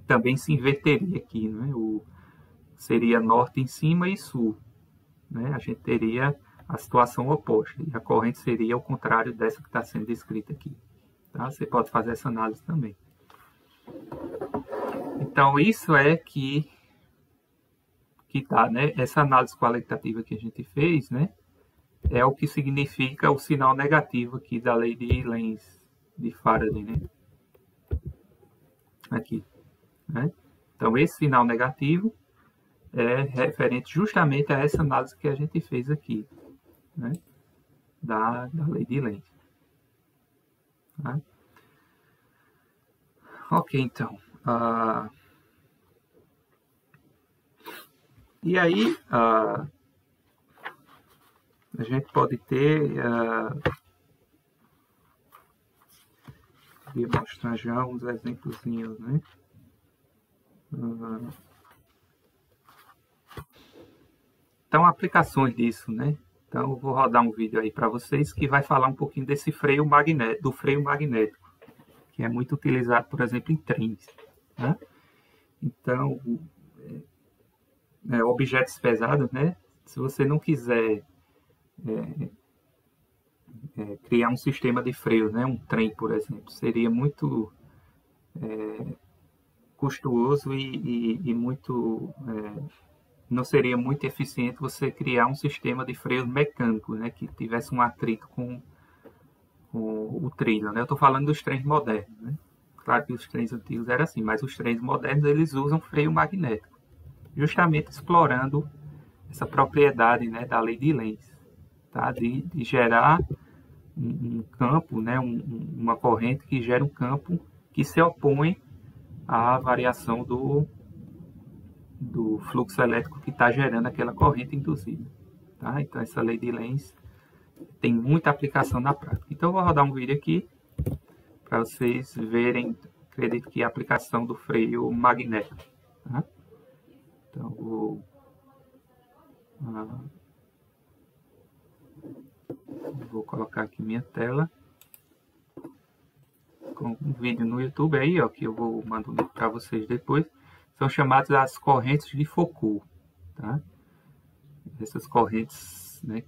Speaker 1: Também se inverteria aqui, né? Seria norte em cima e sul, né? A gente teria a situação oposta, e a corrente seria o contrário dessa que está sendo descrita aqui. Tá? Você pode fazer essa análise também. Então, isso é que dá, né? Essa análise qualitativa que a gente fez, né? É o que significa o sinal negativo aqui da lei de Lenz, de Faraday, né? Aqui, né? Então, esse sinal negativo é referente justamente a essa análise que a gente fez aqui, né? Da lei de Lenz. Tá? Ok, então. E aí, a gente pode ter... Vou mostrar já uns exemplozinhos, né? Então, aplicações disso, né? Então, eu vou rodar um vídeo aí para vocês que vai falar um pouquinho desse freio magnético, do freio magnético, que é muito utilizado, por exemplo, em trens, né? Então, objetos pesados, né? Se você não quiser criar um sistema de freio, né? Um trem, por exemplo, seria muito custoso e muito... não seria muito eficiente você criar um sistema de freio mecânico, né? Que tivesse um atrito com o trilho, né? Eu estou falando dos trens modernos, né? Claro que os trens antigos eram assim, mas os trens modernos eles usam freio magnético, justamente explorando essa propriedade, né, da lei de Lenz, tá? De gerar um campo, né, uma corrente que gera um campo que se opõe à variação do fluxo elétrico que está gerando aquela corrente induzida. Tá? Então, essa lei de Lenz tem muita aplicação na prática. Então, eu vou rodar um vídeo aqui para vocês verem, acredito que é a aplicação do freio magnético. Tá? Então, vou colocar aqui minha tela com um vídeo no YouTube aí, ó, que eu vou mandar para vocês depois. São chamadas as correntes de Foucault, tá? Essas correntes, né,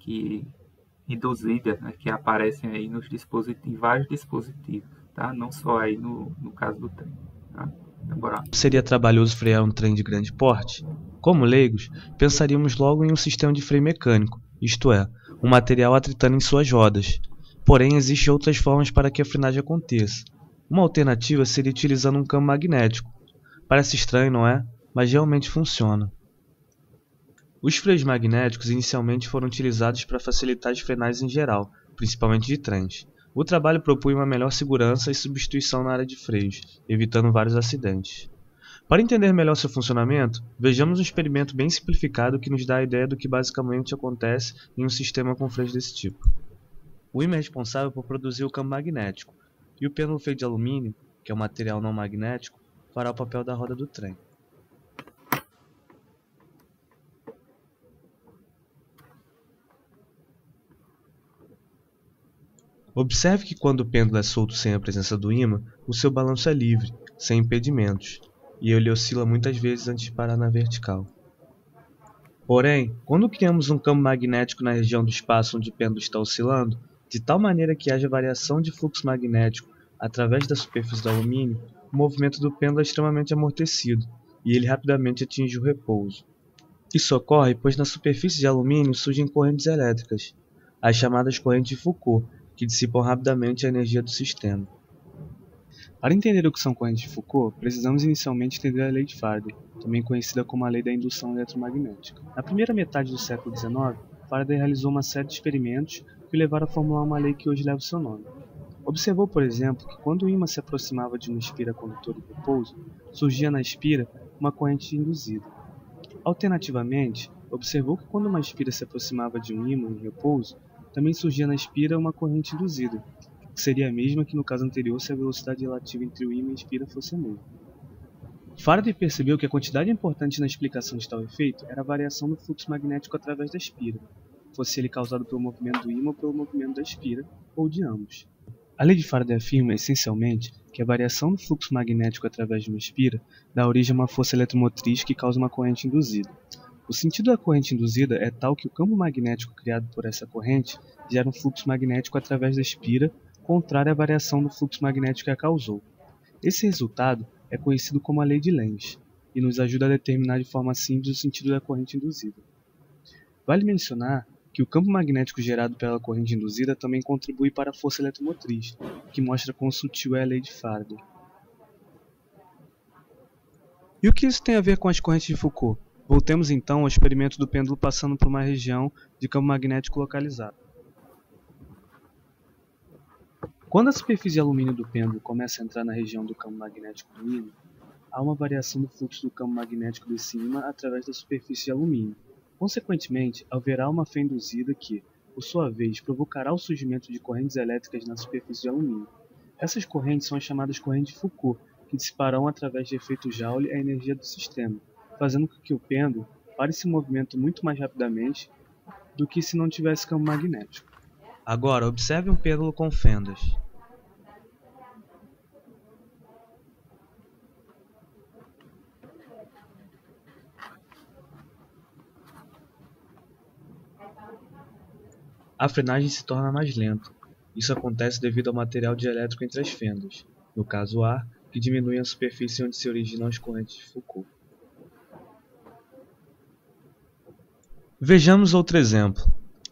Speaker 1: induzidas, né, que aparecem aí nos dispositivos, vários dispositivos, tá? Não só aí no caso do trem, tá? Então, bora.
Speaker 2: Seria trabalhoso frear um trem de grande porte? Como leigos, pensaríamos logo em um sistema de freio mecânico, isto é, um material atritando em suas rodas. Porém, existem outras formas para que a frenagem aconteça. Uma alternativa seria utilizando um campo magnético. Parece estranho, não é? Mas realmente funciona. Os freios magnéticos inicialmente foram utilizados para facilitar as frenagens em geral, principalmente de trens. O trabalho propunha uma melhor segurança e substituição na área de freios, evitando vários acidentes. Para entender melhor seu funcionamento, vejamos um experimento bem simplificado que nos dá a ideia do que basicamente acontece em um sistema com freios desse tipo. O ímã é responsável por produzir o campo magnético, e o pêndulo feito de alumínio, que é um material não magnético, fará o papel da roda do trem. Observe que quando o pêndulo é solto sem a presença do ímã, o seu balanço é livre, sem impedimentos, e ele oscila muitas vezes antes de parar na vertical. Porém, quando criamos um campo magnético na região do espaço onde o pêndulo está oscilando, de tal maneira que haja variação de fluxo magnético através da superfície do alumínio, o movimento do pêndulo é extremamente amortecido, e ele rapidamente atinge o repouso. Isso ocorre pois na superfície de alumínio surgem correntes elétricas, as chamadas correntes de Foucault, que dissipam rapidamente a energia do sistema. Para entender o que são correntes de Foucault, precisamos inicialmente entender a lei de Faraday, também conhecida como a lei da indução eletromagnética. Na primeira metade do século XIX, Faraday realizou uma série de experimentos que o levaram a formular uma lei que hoje leva o seu nome. Observou, por exemplo, que quando o ímã se aproximava de uma espira condutora em repouso, surgia na espira uma corrente induzida. Alternativamente, observou que quando uma espira se aproximava de um ímã em repouso, também surgia na espira uma corrente induzida, que seria a mesma que no caso anterior se a velocidade relativa entre o ímã e a espira fosse a mesma. Faraday percebeu que a quantidade importante na explicação de tal efeito era a variação do fluxo magnético através da espira, fosse ele causado pelo movimento do ímã ou pelo movimento da espira, ou de ambos. A lei de Faraday afirma, essencialmente, que a variação do fluxo magnético através de uma espira dá origem a uma força eletromotriz que causa uma corrente induzida. O sentido da corrente induzida é tal que o campo magnético criado por essa corrente gera um fluxo magnético através da espira, contrário à variação do fluxo magnético que a causou. Esse resultado é conhecido como a lei de Lenz e nos ajuda a determinar de forma simples o sentido da corrente induzida. Vale mencionar que o campo magnético gerado pela corrente induzida também contribui para a força eletromotriz, o que mostra quão sutil é a lei de Faraday. E o que isso tem a ver com as correntes de Foucault? Voltemos então ao experimento do pêndulo passando por uma região de campo magnético localizado. Quando a superfície de alumínio do pêndulo começa a entrar na região do campo magnético do ímã, há uma variação do fluxo do campo magnético desse ímã através da superfície de alumínio. Consequentemente, haverá uma fé induzida que, por sua vez, provocará o surgimento de correntes elétricas na superfície de alumínio. Essas correntes são as chamadas correntes de Foucault, que dissiparão através de efeito Joule a energia do sistema, fazendo com que o pêndulo pare esse movimento muito mais rapidamente do que se não tivesse campo magnético. Agora, observe um pêndulo com fendas. A frenagem se torna mais lenta. Isso acontece devido ao material dielétrico entre as fendas, no caso o ar, que diminui a superfície onde se originam as correntes de Foucault. Vejamos outro exemplo.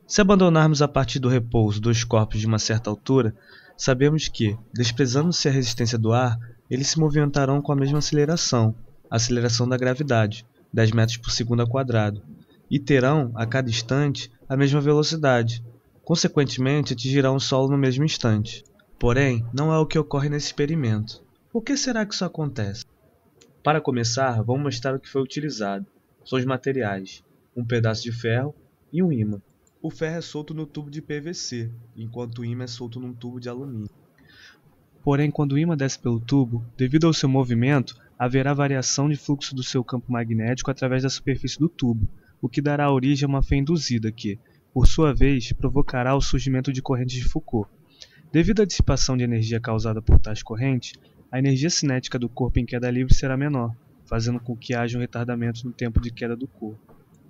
Speaker 2: Se abandonarmos a partir do repouso dois corpos de uma certa altura, sabemos que, desprezando-se a resistência do ar, eles se movimentarão com a mesma aceleração, a aceleração da gravidade, 10 metros por segundo ao quadrado, e terão, a cada instante, a mesma velocidade. Consequentemente, atingirão o solo no mesmo instante. Porém, não é o que ocorre nesse experimento. Por que será que isso acontece? Para começar, vamos mostrar o que foi utilizado. São os materiais, um pedaço de ferro e um ímã. O ferro é solto no tubo de PVC, enquanto o ímã é solto num tubo de alumínio. Porém, quando o ímã desce pelo tubo, devido ao seu movimento, haverá variação de fluxo do seu campo magnético através da superfície do tubo, o que dará origem a uma fé induzida que, por sua vez, provocará o surgimento de correntes de Foucault. Devido à dissipação de energia causada por tais correntes, a energia cinética do corpo em queda livre será menor, fazendo com que haja um retardamento no tempo de queda do corpo.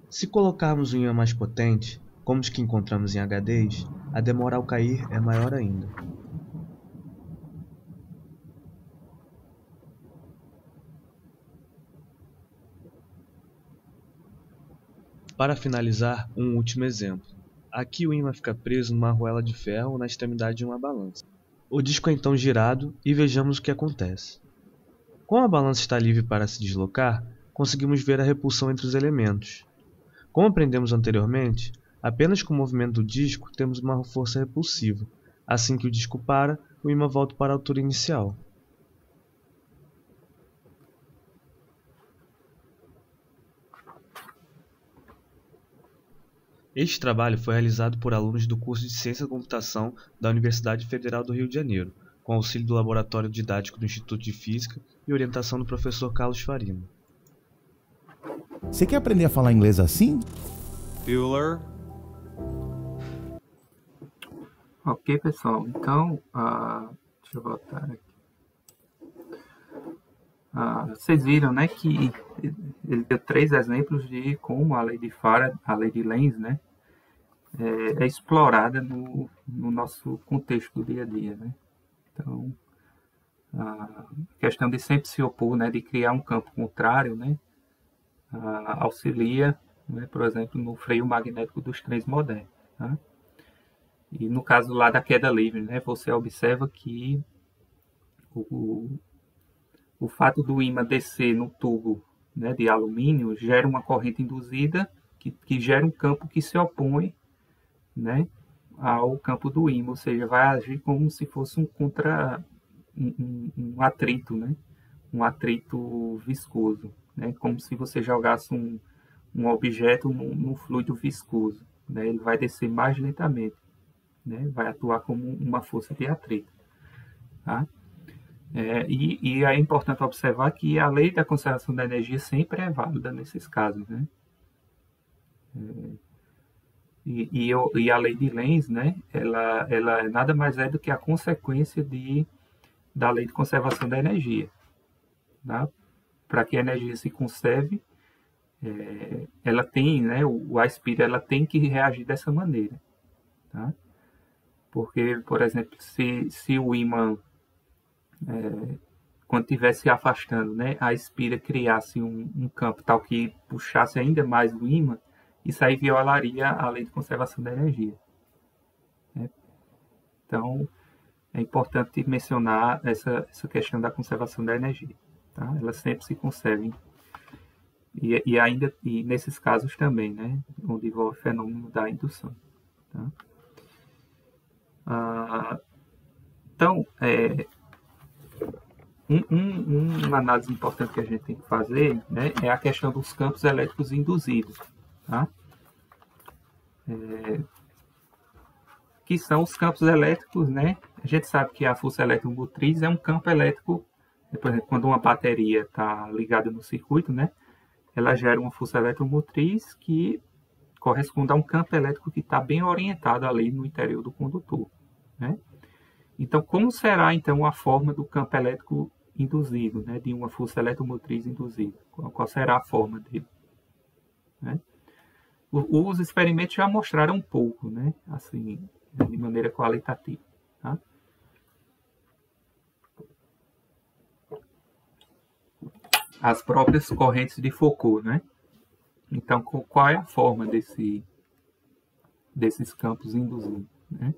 Speaker 2: Se colocarmos um ímã mais potente, como os que encontramos em HDs, a demora ao cair é maior ainda. Para finalizar, um último exemplo. Aqui o ímã fica preso numa argoela de ferro na extremidade de uma balança. O disco é então girado e vejamos o que acontece. Como a balança está livre para se deslocar, conseguimos ver a repulsão entre os elementos. Como aprendemos anteriormente, apenas com o movimento do disco temos uma força repulsiva. Assim que o disco para, o ímã volta para a altura inicial. Este trabalho foi realizado por alunos do curso de Ciência da Computação da Universidade Federal do Rio de Janeiro, com auxílio do Laboratório Didático do Instituto de Física e orientação do professor Carlos Farina.
Speaker 3: Você quer aprender a falar inglês assim?
Speaker 4: Bueller.
Speaker 1: Ok, pessoal. Então, deixa eu voltar aqui. Vocês viram, né, que ele deu 3 exemplos de como a lei de Faraday, a lei de Lenz, né, é explorada no nosso contexto do dia a dia, né? Então, a questão de sempre se opor, né, de criar um campo contrário, né, auxilia, né, por exemplo, no freio magnético dos trens modernos, tá? E no caso lá da queda livre, né, você observa que o fato do ímã descer no tubo, né, de alumínio gera uma corrente induzida que gera um campo que se opõe, né, ao campo do ímã, ou seja, vai agir como se fosse um atrito, né, um atrito viscoso, né, como se você jogasse um objeto num fluido viscoso, né, ele vai descer mais lentamente, né, vai atuar como uma força de atrito, tá? E é importante observar que a lei da conservação da energia sempre é válida nesses casos, né? E a lei de Lenz, né? Ela nada mais é do que a consequência da lei de conservação da energia. Tá? Para que a energia se conserve, ela tem, né, a espira ela tem que reagir dessa maneira. Tá? Porque, por exemplo, se o ímã, quando estivesse se afastando, né, a espira criasse um campo tal que puxasse ainda mais o ímã, isso aí violaria a lei de conservação da energia. Né? Então, é importante mencionar essa questão da conservação da energia. Tá? Elas sempre se conservem. E nesses casos também, né, onde envolve o fenômeno da indução. Tá? Então, uma análise importante que a gente tem que fazer, né, é a questão dos campos elétricos induzidos. Tá? Que são os campos elétricos, né? A gente sabe que a força eletromotriz é um campo elétrico, por exemplo, quando uma bateria está ligada no circuito, né? Ela gera uma força eletromotriz que corresponde a um campo elétrico que está bem orientado ali no interior do condutor, né? Então, como será então a forma do campo elétrico induzido, né? De uma força eletromotriz induzida? Qual será a forma dele? Né? Os experimentos já mostraram um pouco, né? Assim, de maneira qualitativa. Tá? As próprias correntes de Foucault, né? Então, qual é a forma desses campos induzidos, né?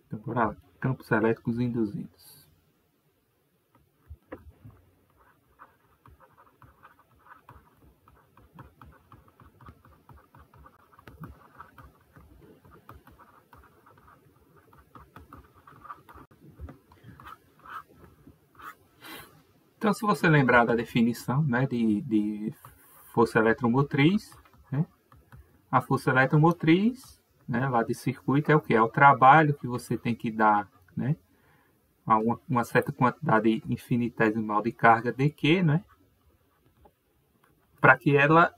Speaker 1: Então, bora lá. Campos elétricos induzidos. Então, se você lembrar da definição, né, de força eletromotriz, né, a força eletromotriz, né, lá de circuito é o que? É o trabalho que você tem que dar, né, a uma certa quantidade infinitesimal de carga dQ, né, para que ela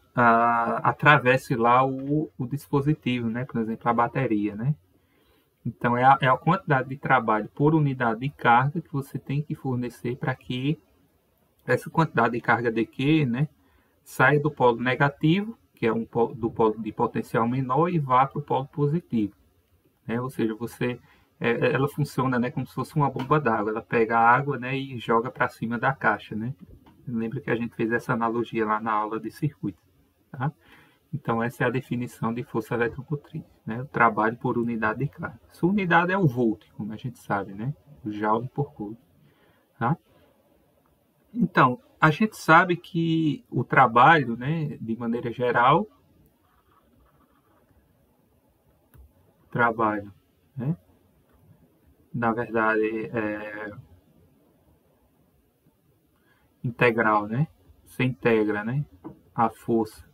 Speaker 1: atravesse lá o dispositivo, né, por exemplo, a bateria, né. Então, é a quantidade de trabalho por unidade de carga que você tem que fornecer para que essa quantidade de carga dQ, né, saia do polo negativo, que é do polo de potencial menor, e vá para o polo positivo. Né? Ou seja, ela funciona, né, como se fosse uma bomba d'água. Ela pega a água, né, e joga para cima da caixa. Né? Lembra que a gente fez essa analogia lá na aula de circuito. Tá? Então, essa é a definição de força eletromotriz. Né? O trabalho por unidade de carga. Sua unidade é o volt, como a gente sabe, né? O joule por coulomb. Tá? Então, a gente sabe que o trabalho, né, de maneira geral, né, na verdade, é integral, né? Você integra, né, a força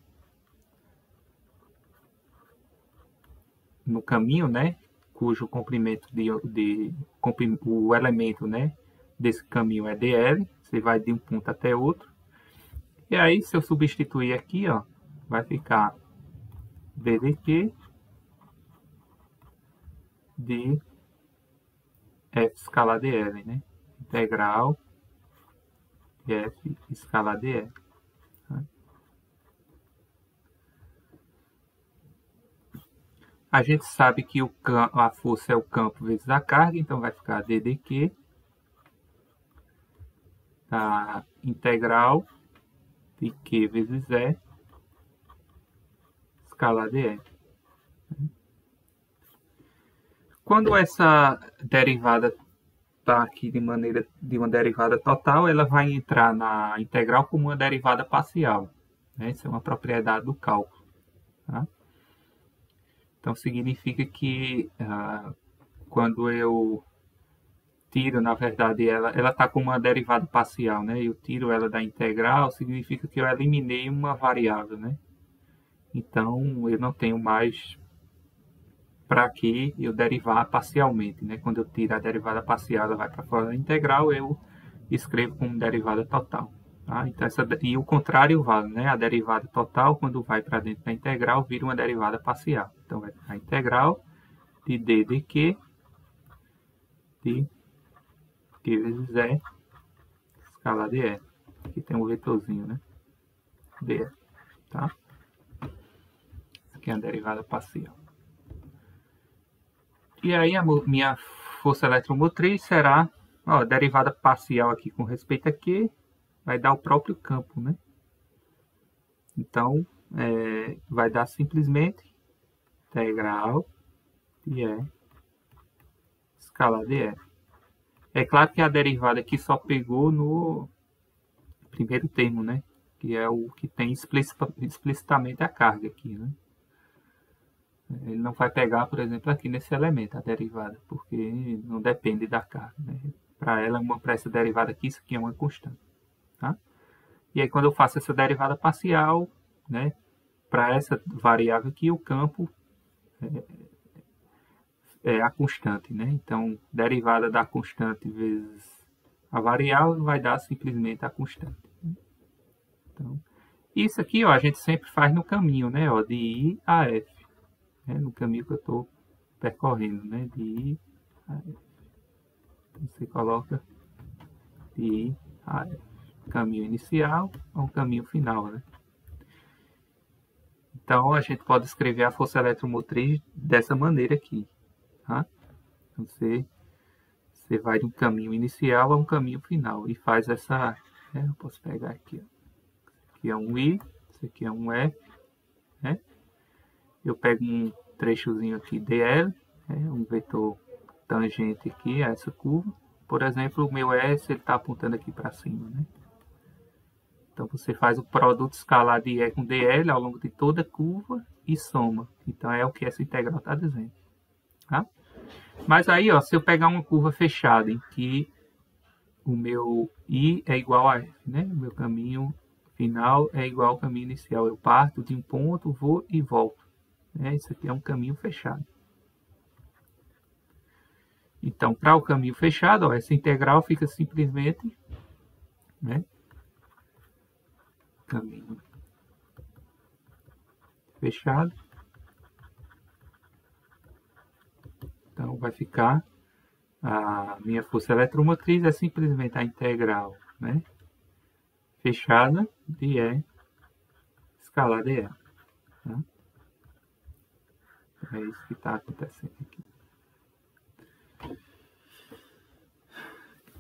Speaker 1: no caminho, né, cujo comprimento o elemento, né, desse caminho é dl. Você vai de um ponto até outro. E aí, se eu substituir aqui, ó, vai ficar ddq de f escalar dl, né? Integral de f escalar dl. Tá? A gente sabe que a força é o campo vezes a carga, então vai ficar ddq da integral de Q vezes E escalar dE. Quando essa derivada está aqui de uma derivada total, ela vai entrar na integral como uma derivada parcial. Né? Isso é uma propriedade do cálculo. Tá? Então, significa que quando eu tiro, na verdade, ela está com uma derivada parcial, né? Eu tiro ela da integral, significa que eu eliminei uma variável, né? Então, eu não tenho mais para que eu derivar parcialmente, né? Quando eu tiro a derivada parcial, ela vai para fora da integral, eu escrevo como derivada total. Tá? Então, e o contrário vale, né? A derivada total, quando vai para dentro da integral, vira uma derivada parcial. Então, vai ficar a integral de d dq de Q vezes E escalar dE. Aqui tem um vetorzinho, né? dE, tá? Aqui é a derivada parcial. E aí a minha força eletromotriz será, ó, a derivada parcial aqui com respeito a Q, vai dar o próprio campo, né? Então, vai dar simplesmente integral de E escalar dE. É claro que a derivada aqui só pegou no primeiro termo, né? Que é o que tem explicitamente a carga aqui, né? Ele não vai pegar, por exemplo, aqui nesse elemento, a derivada, porque não depende da carga, né? Para essa derivada aqui, isso aqui é uma constante, tá? E aí, quando eu faço essa derivada parcial, né? Para essa variável aqui, o campo é a constante, né? Então, derivada da constante vezes a variável vai dar simplesmente a constante. Então, isso aqui, ó, a gente sempre faz no caminho, né? Ó, de I a F. Né? No caminho que eu estou percorrendo, né? De I a F. Você coloca de I a F. Caminho inicial ao caminho final, né? Então, a gente pode escrever a força eletromotriz dessa maneira aqui, tá? Então, você vai de um caminho inicial a um caminho final e faz essa... eu posso pegar aqui, ó. Isso aqui é um I, isso aqui é um F, né? Eu pego um trechozinho aqui dl, um vetor tangente aqui a essa curva. Por exemplo, o meu S está apontando aqui para cima, né? Então, você faz o produto escalar de E com dl ao longo de toda a curva e soma. Então, é o que essa integral está dizendo, tá? Mas aí, ó, se eu pegar uma curva fechada em que o meu I é igual a F, né? O meu caminho final é igual ao caminho inicial. Eu parto de um ponto, vou e volto. Né? Isso aqui é um caminho fechado. Então, para o caminho fechado, ó, essa integral fica simplesmente, né? Caminho fechado. Então, vai ficar a minha força eletromotriz é simplesmente a integral, né? Fechada de E escalar dE. Tá? É isso que está acontecendo aqui.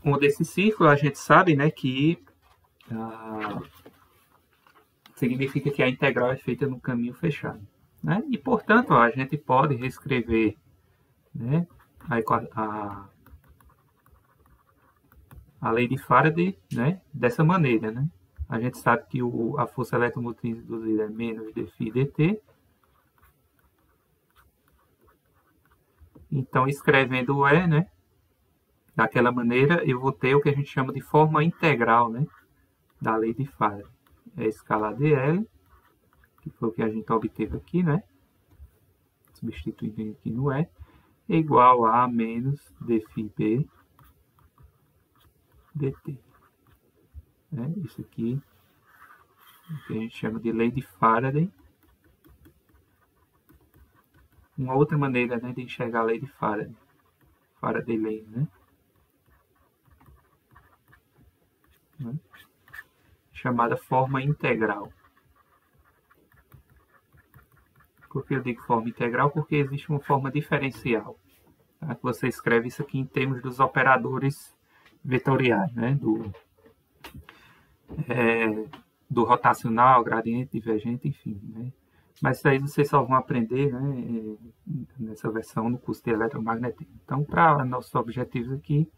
Speaker 1: Com desse círculo, a gente sabe, né, que significa que a integral é feita no caminho fechado. Né? E, portanto, ó, a gente pode reescrever, né, a lei de Faraday, né, dessa maneira. Né? A gente sabe que a força eletromotriz induzida é menos dφ dt. Então, escrevendo o E, né, daquela maneira, eu vou ter o que a gente chama de forma integral, né, da lei de Faraday. É escalar dl, que foi o que a gente obteve aqui, né? Substituindo aqui no E, é igual a menos dφb dt. Isso aqui é o que a gente chama de lei de Faraday. Uma outra maneira, né, de enxergar a lei de Faraday. Faraday lei, né? Chamada forma integral. Por que eu digo forma integral? Porque existe uma forma diferencial. Tá? Você escreve isso aqui em termos dos operadores vetoriais, né? Do rotacional, gradiente, divergente, enfim. Né? Mas isso aí vocês só vão aprender, né, nessa versão no curso de eletromagnetismo. Então, para nossos objetivos aqui,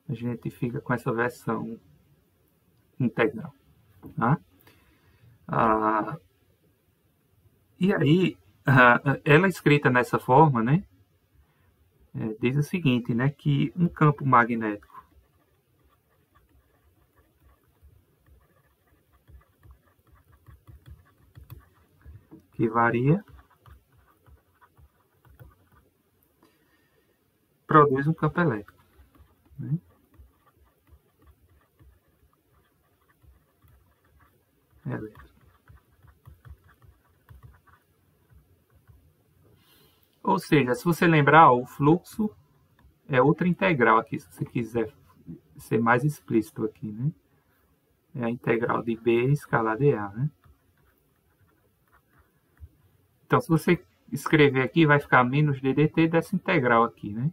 Speaker 1: a gente fica com essa versão integral. Tá? E aí, ela escrita nessa forma, né, diz o seguinte, né, que um campo magnético que varia produz um campo elétrico. Né? Elétrico. Ou seja, se você lembrar, o fluxo é outra integral aqui, se você quiser ser mais explícito aqui, né? É a integral de B escalada de A, né? Então, se você escrever aqui, vai ficar menos ddt dessa integral aqui, né?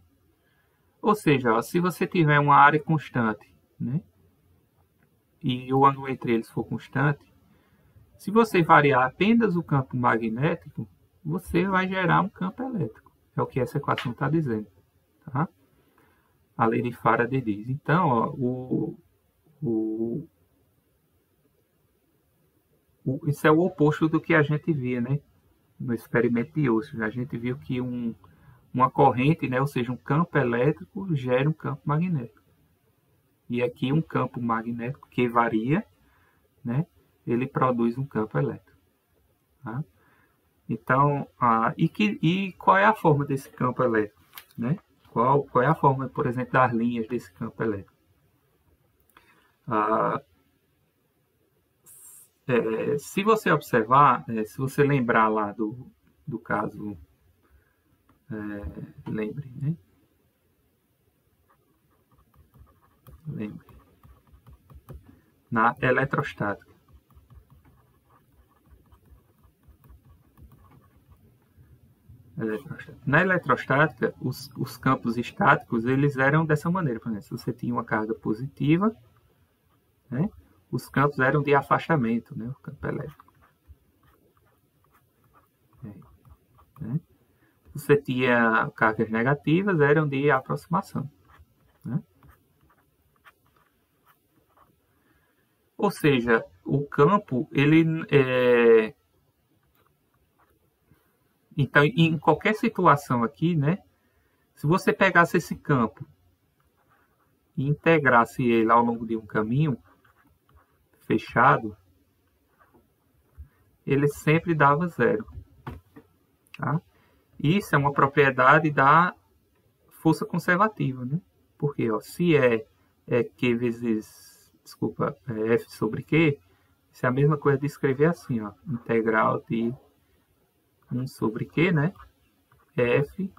Speaker 1: Ou seja, ó, se você tiver uma área constante, né? E o ângulo entre eles for constante, se você variar apenas o campo magnético, você vai gerar um campo elétrico. É o que essa equação está dizendo, tá? A lei de Faraday diz. Então, ó, isso é o oposto do que a gente via, né? No experimento de Ohm. A gente viu que uma corrente, né? Ou seja, um campo elétrico gera um campo magnético. E aqui um campo magnético que varia, né? Ele produz um campo elétrico. Tá? Então, e qual é a forma desse campo elétrico? Né? Qual é a forma, por exemplo, das linhas desse campo elétrico? Se você observar, se você lembrar lá do caso, lembre, né? Lembre. Na eletrostática. Na eletrostática, os campos estáticos eles eram dessa maneira. Por exemplo, se você tinha uma carga positiva, né, os campos eram de afastamento, né, o campo elétrico. Né? Se você tinha cargas negativas, eram de aproximação. Né? Ou seja, o campo, ele então, em qualquer situação aqui, né, se você pegasse esse campo e integrasse ele ao longo de um caminho fechado, ele sempre dava zero. Tá? Isso é uma propriedade da força conservativa, né? Porque ó, se Q vezes, desculpa, F sobre Q, isso é a mesma coisa de escrever assim, ó, integral de 1 sobre Q, né? F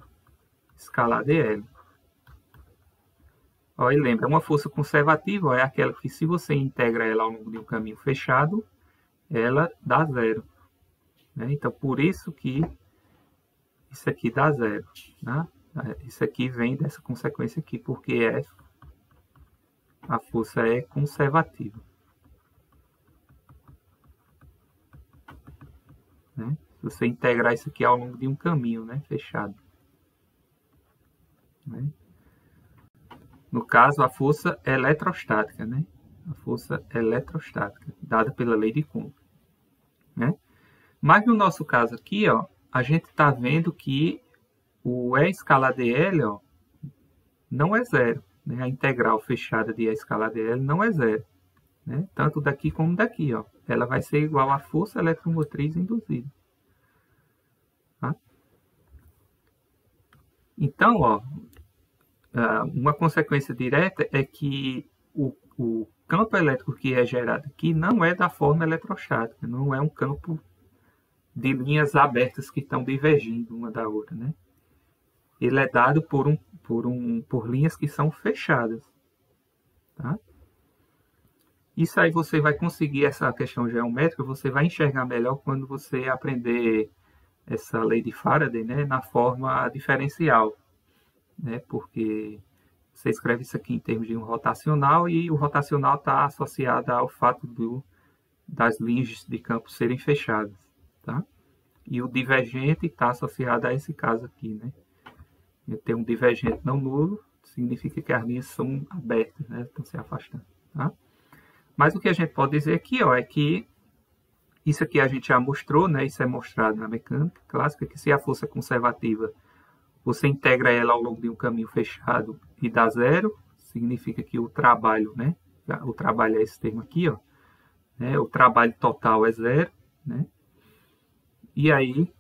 Speaker 1: escalar dL. Ó, e lembra, uma força conservativa ó, é aquela que se você integra ela ao longo de um caminho fechado, ela dá zero. Né? Então, por isso que isso aqui dá zero. Né? Isso aqui vem dessa consequência aqui, porque a força é conservativa. Né? Se você integrar isso aqui ao longo de um caminho, né, fechado. Né? No caso, a força eletrostática, né? A força eletrostática, dada pela lei de Coulomb. Né? Mas no nosso caso aqui, ó, a gente está vendo que o E escalar dL ó, não é zero. Né? A integral fechada de E escalar dL não é zero. Né? Tanto daqui como daqui. Ó. Ela vai ser igual à força eletromotriz induzida. Tá? Então, ó, uma consequência direta é que o campo elétrico que é gerado aqui não é da forma eletrostática, não é um campo de linhas abertas que estão divergindo uma da outra, né? Ele é dado por linhas que são fechadas, tá? Isso aí você vai conseguir essa questão geométrica, você vai enxergar melhor quando você aprender essa lei de Faraday, né, na forma diferencial, né? Porque você escreve isso aqui em termos de um rotacional e o rotacional está associado ao fato das linhas de campo serem fechadas, tá? E o divergente está associado a esse caso aqui, né? Eu tenho um divergente não nulo, significa que as linhas são abertas, né? Estão se afastando, tá? Mas o que a gente pode dizer aqui, ó, é que isso aqui a gente já mostrou, né? Isso é mostrado na mecânica clássica, que se a força é conservativa, você integra ela ao longo de um caminho fechado e dá zero, significa que o trabalho, né? O trabalho é esse termo aqui, ó. Né? O trabalho total é zero, né? E aí,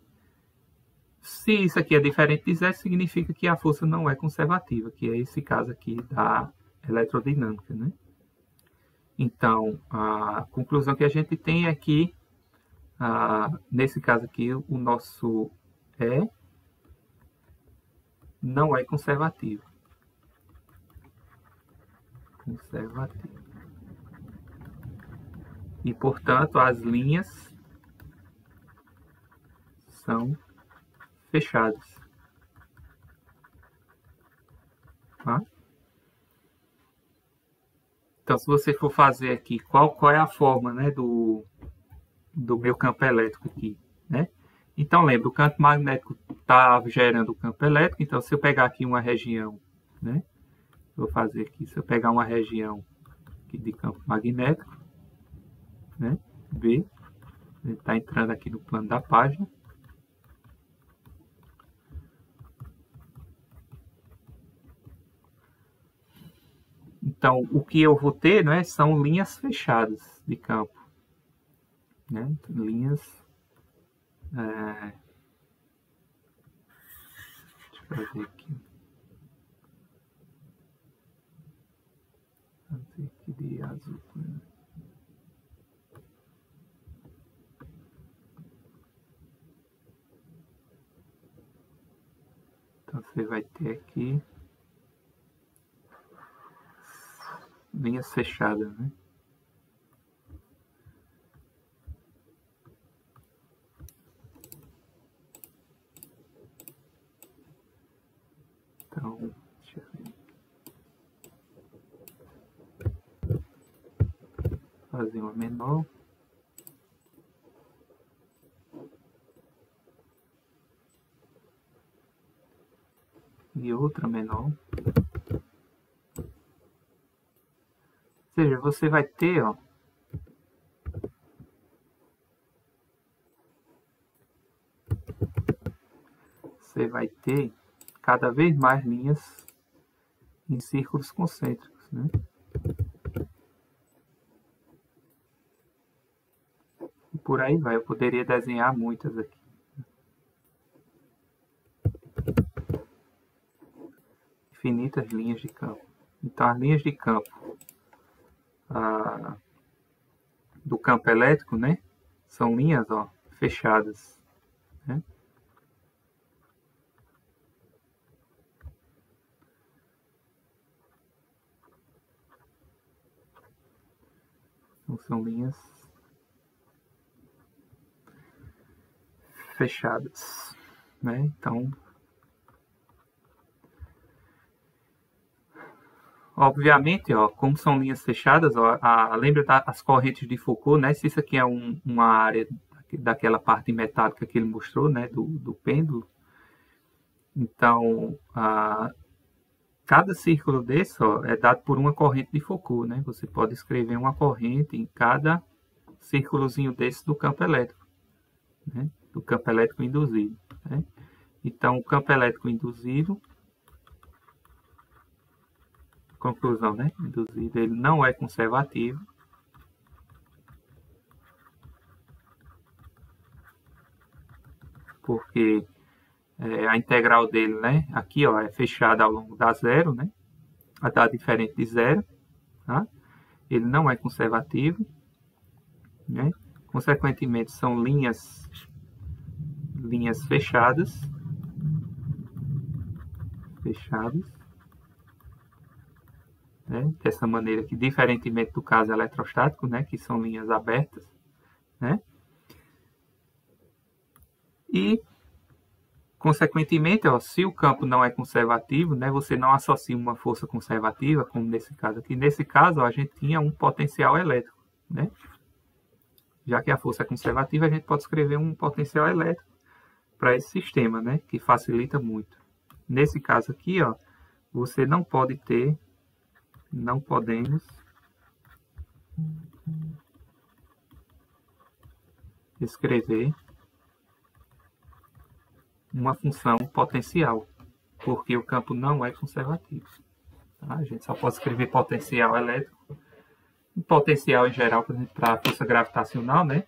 Speaker 1: se isso aqui é diferente de zero, significa que a força não é conservativa, que é esse caso aqui da eletrodinâmica, né? Então, a conclusão que a gente tem é que, nesse caso aqui, o nosso E não é conservativo. conservativo. E, portanto, as linhas são fechadas. Tá? Então, se você for fazer aqui, qual é a forma, né, do meu campo elétrico aqui, né? Então, lembra, o campo magnético está gerando o campo elétrico. Então, se eu pegar aqui uma região, né? Vou fazer aqui, se eu pegar uma região aqui de campo magnético, né? B, ele está entrando aqui no plano da página. Então, o que eu vou ter, né, são linhas fechadas de campo, né? Linhas... deixa eu fazer aqui. Fazer aqui de azul. Então, você vai ter aqui linhas fechadas, né? Então, deixa eu ver. Fazer uma menor. E outra menor. Ou seja, você vai ter, ó, você vai ter cada vez mais linhas em círculos concêntricos, né? E por aí vai. Eu poderia desenhar muitas aqui. Infinitas linhas de campo. Então, as linhas de campo do campo elétrico, né, são linhas, ó, fechadas, né? Então, são linhas fechadas, né? Então, obviamente, ó, como são linhas fechadas, ó, lembra das correntes de Foucault, né? Se isso aqui é uma área daquela parte metálica que ele mostrou, né, do pêndulo, então cada círculo desse, ó, é dado por uma corrente de Foucault, né? Você pode escrever uma corrente em cada círculozinho desse do campo elétrico, né? Do campo elétrico induzido, né? Então, o campo elétrico induzido, conclusão, né? Induzido, ele não é conservativo. Porque a integral dele, né? Aqui, ó, é fechada ao longo da zero, né? A dar diferente de zero, tá? Ele não é conservativo, né? Consequentemente, são linhas fechadas, né? Dessa maneira aqui, diferentemente do caso eletrostático, né? Que são linhas abertas, né? E, consequentemente, ó, se o campo não é conservativo, né, você não associa uma força conservativa, como nesse caso aqui. Nesse caso, ó, a gente tinha um potencial elétrico, né? Já que a força é conservativa, a gente pode escrever um potencial elétrico para esse sistema, né, que facilita muito. Nesse caso aqui, ó, você não pode ter, não podemos escrever uma função potencial, porque o campo não é conservativo. Tá? A gente só pode escrever potencial elétrico. O potencial em geral, por exemplo, para a força gravitacional, né?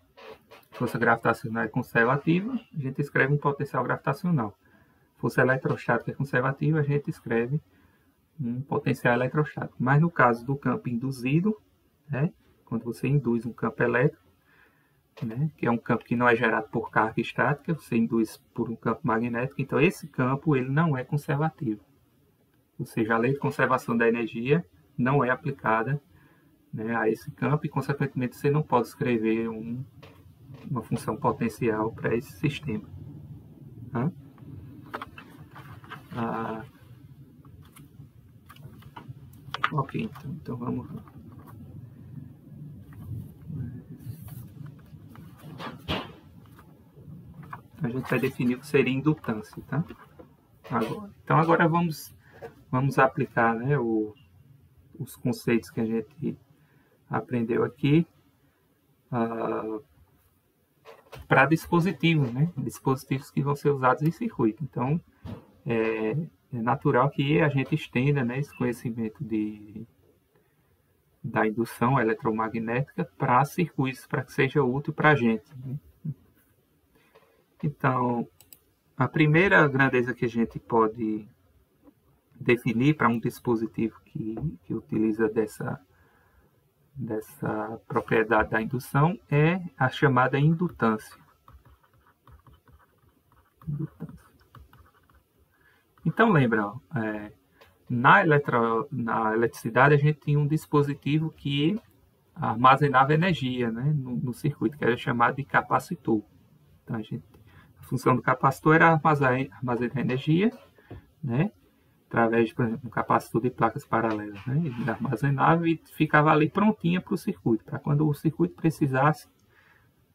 Speaker 1: Força gravitacional é conservativa, a gente escreve um potencial gravitacional. Força eletrostática é conservativa, a gente escreve um potencial eletrostático. Mas no caso do campo induzido, né? Quando você induz um campo elétrico, né, que é um campo que não é gerado por carga estática, você induz por um campo magnético, então esse campo ele não é conservativo. Ou seja, a lei de conservação da energia não é aplicada, né, a esse campo e, consequentemente, você não pode escrever uma função potencial para esse sistema. Tá? Ok, então vamos lá. A gente vai definir o que seria indutância, tá? Então agora vamos aplicar, né, os conceitos que a gente aprendeu aqui para dispositivos, né? Dispositivos que vão ser usados em circuito. Então é natural que a gente estenda, né, esse conhecimento da indução eletromagnética para circuitos, para que seja útil para a gente, né? Então, a primeira grandeza que a gente pode definir para um dispositivo que utiliza dessa propriedade da indução é a chamada indutância. Então, lembra, na eletricidade a gente tinha um dispositivo que armazenava energia, né, no circuito, que era chamado de capacitor. Então, a função do capacitor era armazenar energia, né, através de, por exemplo, um capacitor de placas paralelas, né? Ele armazenava e ficava ali prontinha para o circuito, para quando o circuito precisasse,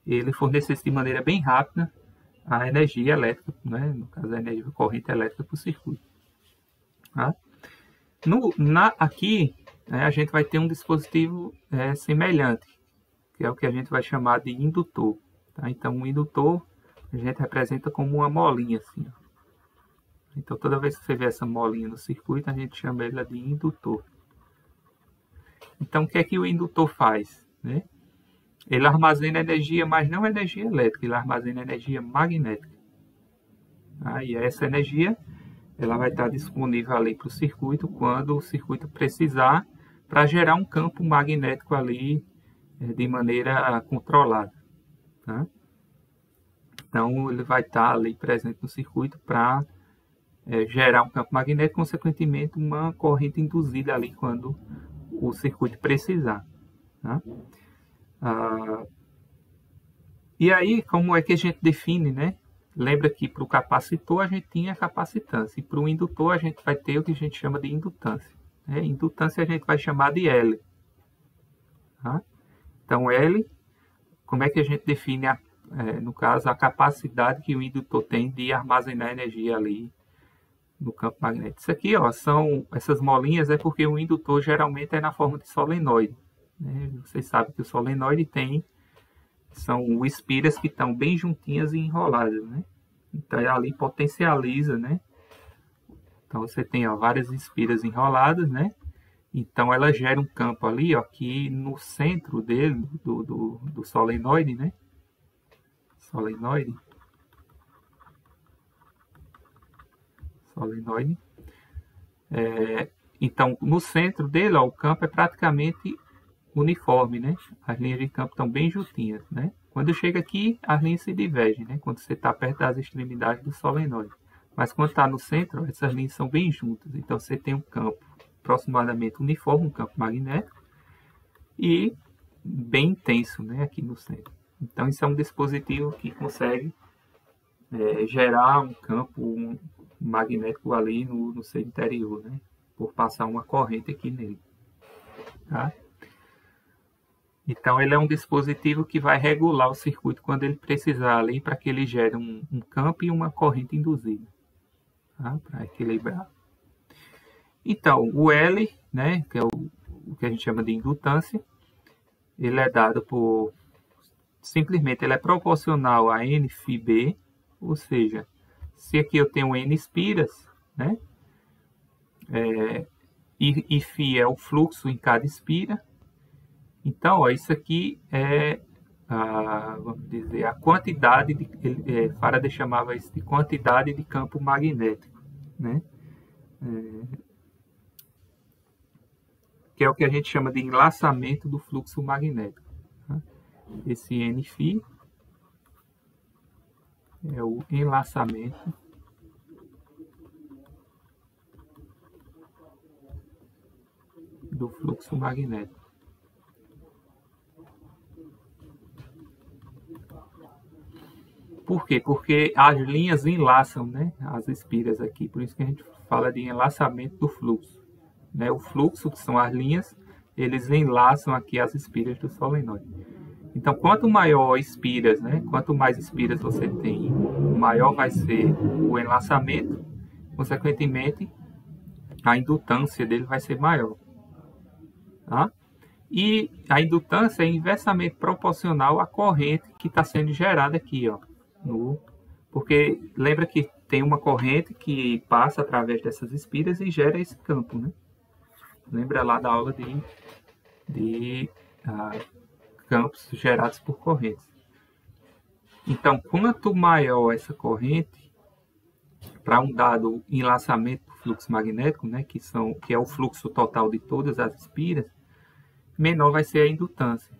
Speaker 1: ele fornecesse de maneira bem rápida a energia elétrica, né? No caso, a energia corrente elétrica para o circuito. Tá? Aqui, né, a gente vai ter um dispositivo semelhante, que é o que a gente vai chamar de indutor. Tá? Então, o indutor a gente representa como uma molinha, assim, ó. Então, toda vez que você vê essa molinha no circuito, a gente chama ela de indutor. Então, o que é que o indutor faz, né? Ele armazena energia, mas não energia elétrica, ele armazena energia magnética. E essa energia ela vai estar disponível ali para o circuito quando o circuito precisar para gerar um campo magnético ali de maneira controlada. Tá? Então, ele vai estar ali presente no circuito para gerar um campo magnético, consequentemente uma corrente induzida ali quando o circuito precisar. Tá? E aí, como é que a gente define, né? Lembra que para o capacitor a gente tinha capacitância, e para o indutor a gente vai ter o que a gente chama de indutância. Né? Indutância a gente vai chamar de L. Tá? Então, L, como é que a gente define, no caso, a capacidade que o indutor tem de armazenar energia ali no campo magnético. Isso aqui, ó, são essas molinhas, é porque o indutor geralmente é na forma de solenoide. Né? Vocês sabem que o solenoide são espiras que estão bem juntinhas e enroladas, né? Então ali potencializa, né? Então você tem, ó, várias espiras enroladas, né? Então ela gera um campo ali, ó, que no centro dele, do solenoide, né? Solenoide. Então, no centro dele, ó, o campo é praticamente uniforme, né? As linhas de campo estão bem juntinhas, né? Quando chega aqui, as linhas se divergem, né? Quando você está perto das extremidades do solenoide. Mas quando está no centro, essas linhas são bem juntas. Então, você tem um campo aproximadamente uniforme, um campo magnético, e bem intenso, né? Aqui no centro. Então, isso é um dispositivo que consegue gerar um campo magnético ali no seu interior, né? Por passar uma corrente aqui nele. Tá? Então, ele é um dispositivo que vai regular o circuito quando ele precisar ali, para que ele gere um campo e uma corrente induzida, tá? Para equilibrar. Então, o L, né, que é o que a gente chama de indutância, ele é dado por... Simplesmente, ele é proporcional a N-φB, ou seja, se aqui eu tenho N espiras, né, e φ é o fluxo em cada espira. Então, ó, isso aqui é, vamos dizer, a quantidade Faraday chamava isso de quantidade de campo magnético, né? Que é o que a gente chama de enlaçamento do fluxo magnético. Tá? Esse N-φ é o enlaçamento do fluxo magnético. Por quê? Porque as linhas enlaçam, né, as espiras aqui, por isso que a gente fala de enlaçamento do fluxo. Né? O fluxo, que são as linhas, eles enlaçam aqui as espiras do solenoide. Então, quanto maior espiras, né, quanto mais espiras você tem, maior vai ser o enlaçamento, consequentemente, a indutância dele vai ser maior. Tá? E a indutância é inversamente proporcional à corrente que está sendo gerada aqui, ó, porque lembra que tem uma corrente que passa através dessas espiras e gera esse campo, né? Lembra lá da aula de campos gerados por correntes. Então, quanto maior essa corrente, para um dado enlaçamento do fluxo magnético, né, que é o fluxo total de todas as espiras, menor vai ser a indutância.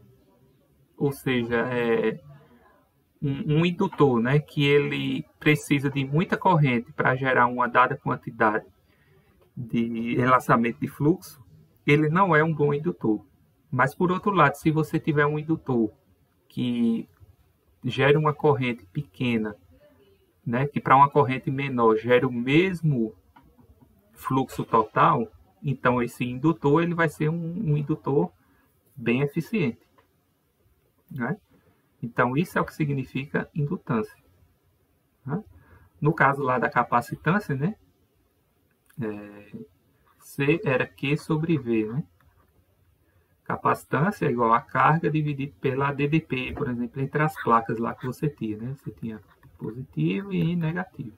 Speaker 1: Ou seja, um indutor, né, que ele precisa de muita corrente para gerar uma dada quantidade de enlaçamento de fluxo, ele não é um bom indutor. Mas, por outro lado, se você tiver um indutor que gere uma corrente pequena, né, que para uma corrente menor gere o mesmo fluxo total, então esse indutor ele vai ser um indutor bem eficiente. Né? Então, isso é o que significa indutância. Né? No caso lá da capacitância, né, C era Q sobre V. Né? Capacitância é igual a carga dividido pela DDP, por exemplo, entre as placas lá que você tinha. Né? Você tinha positivo e negativo.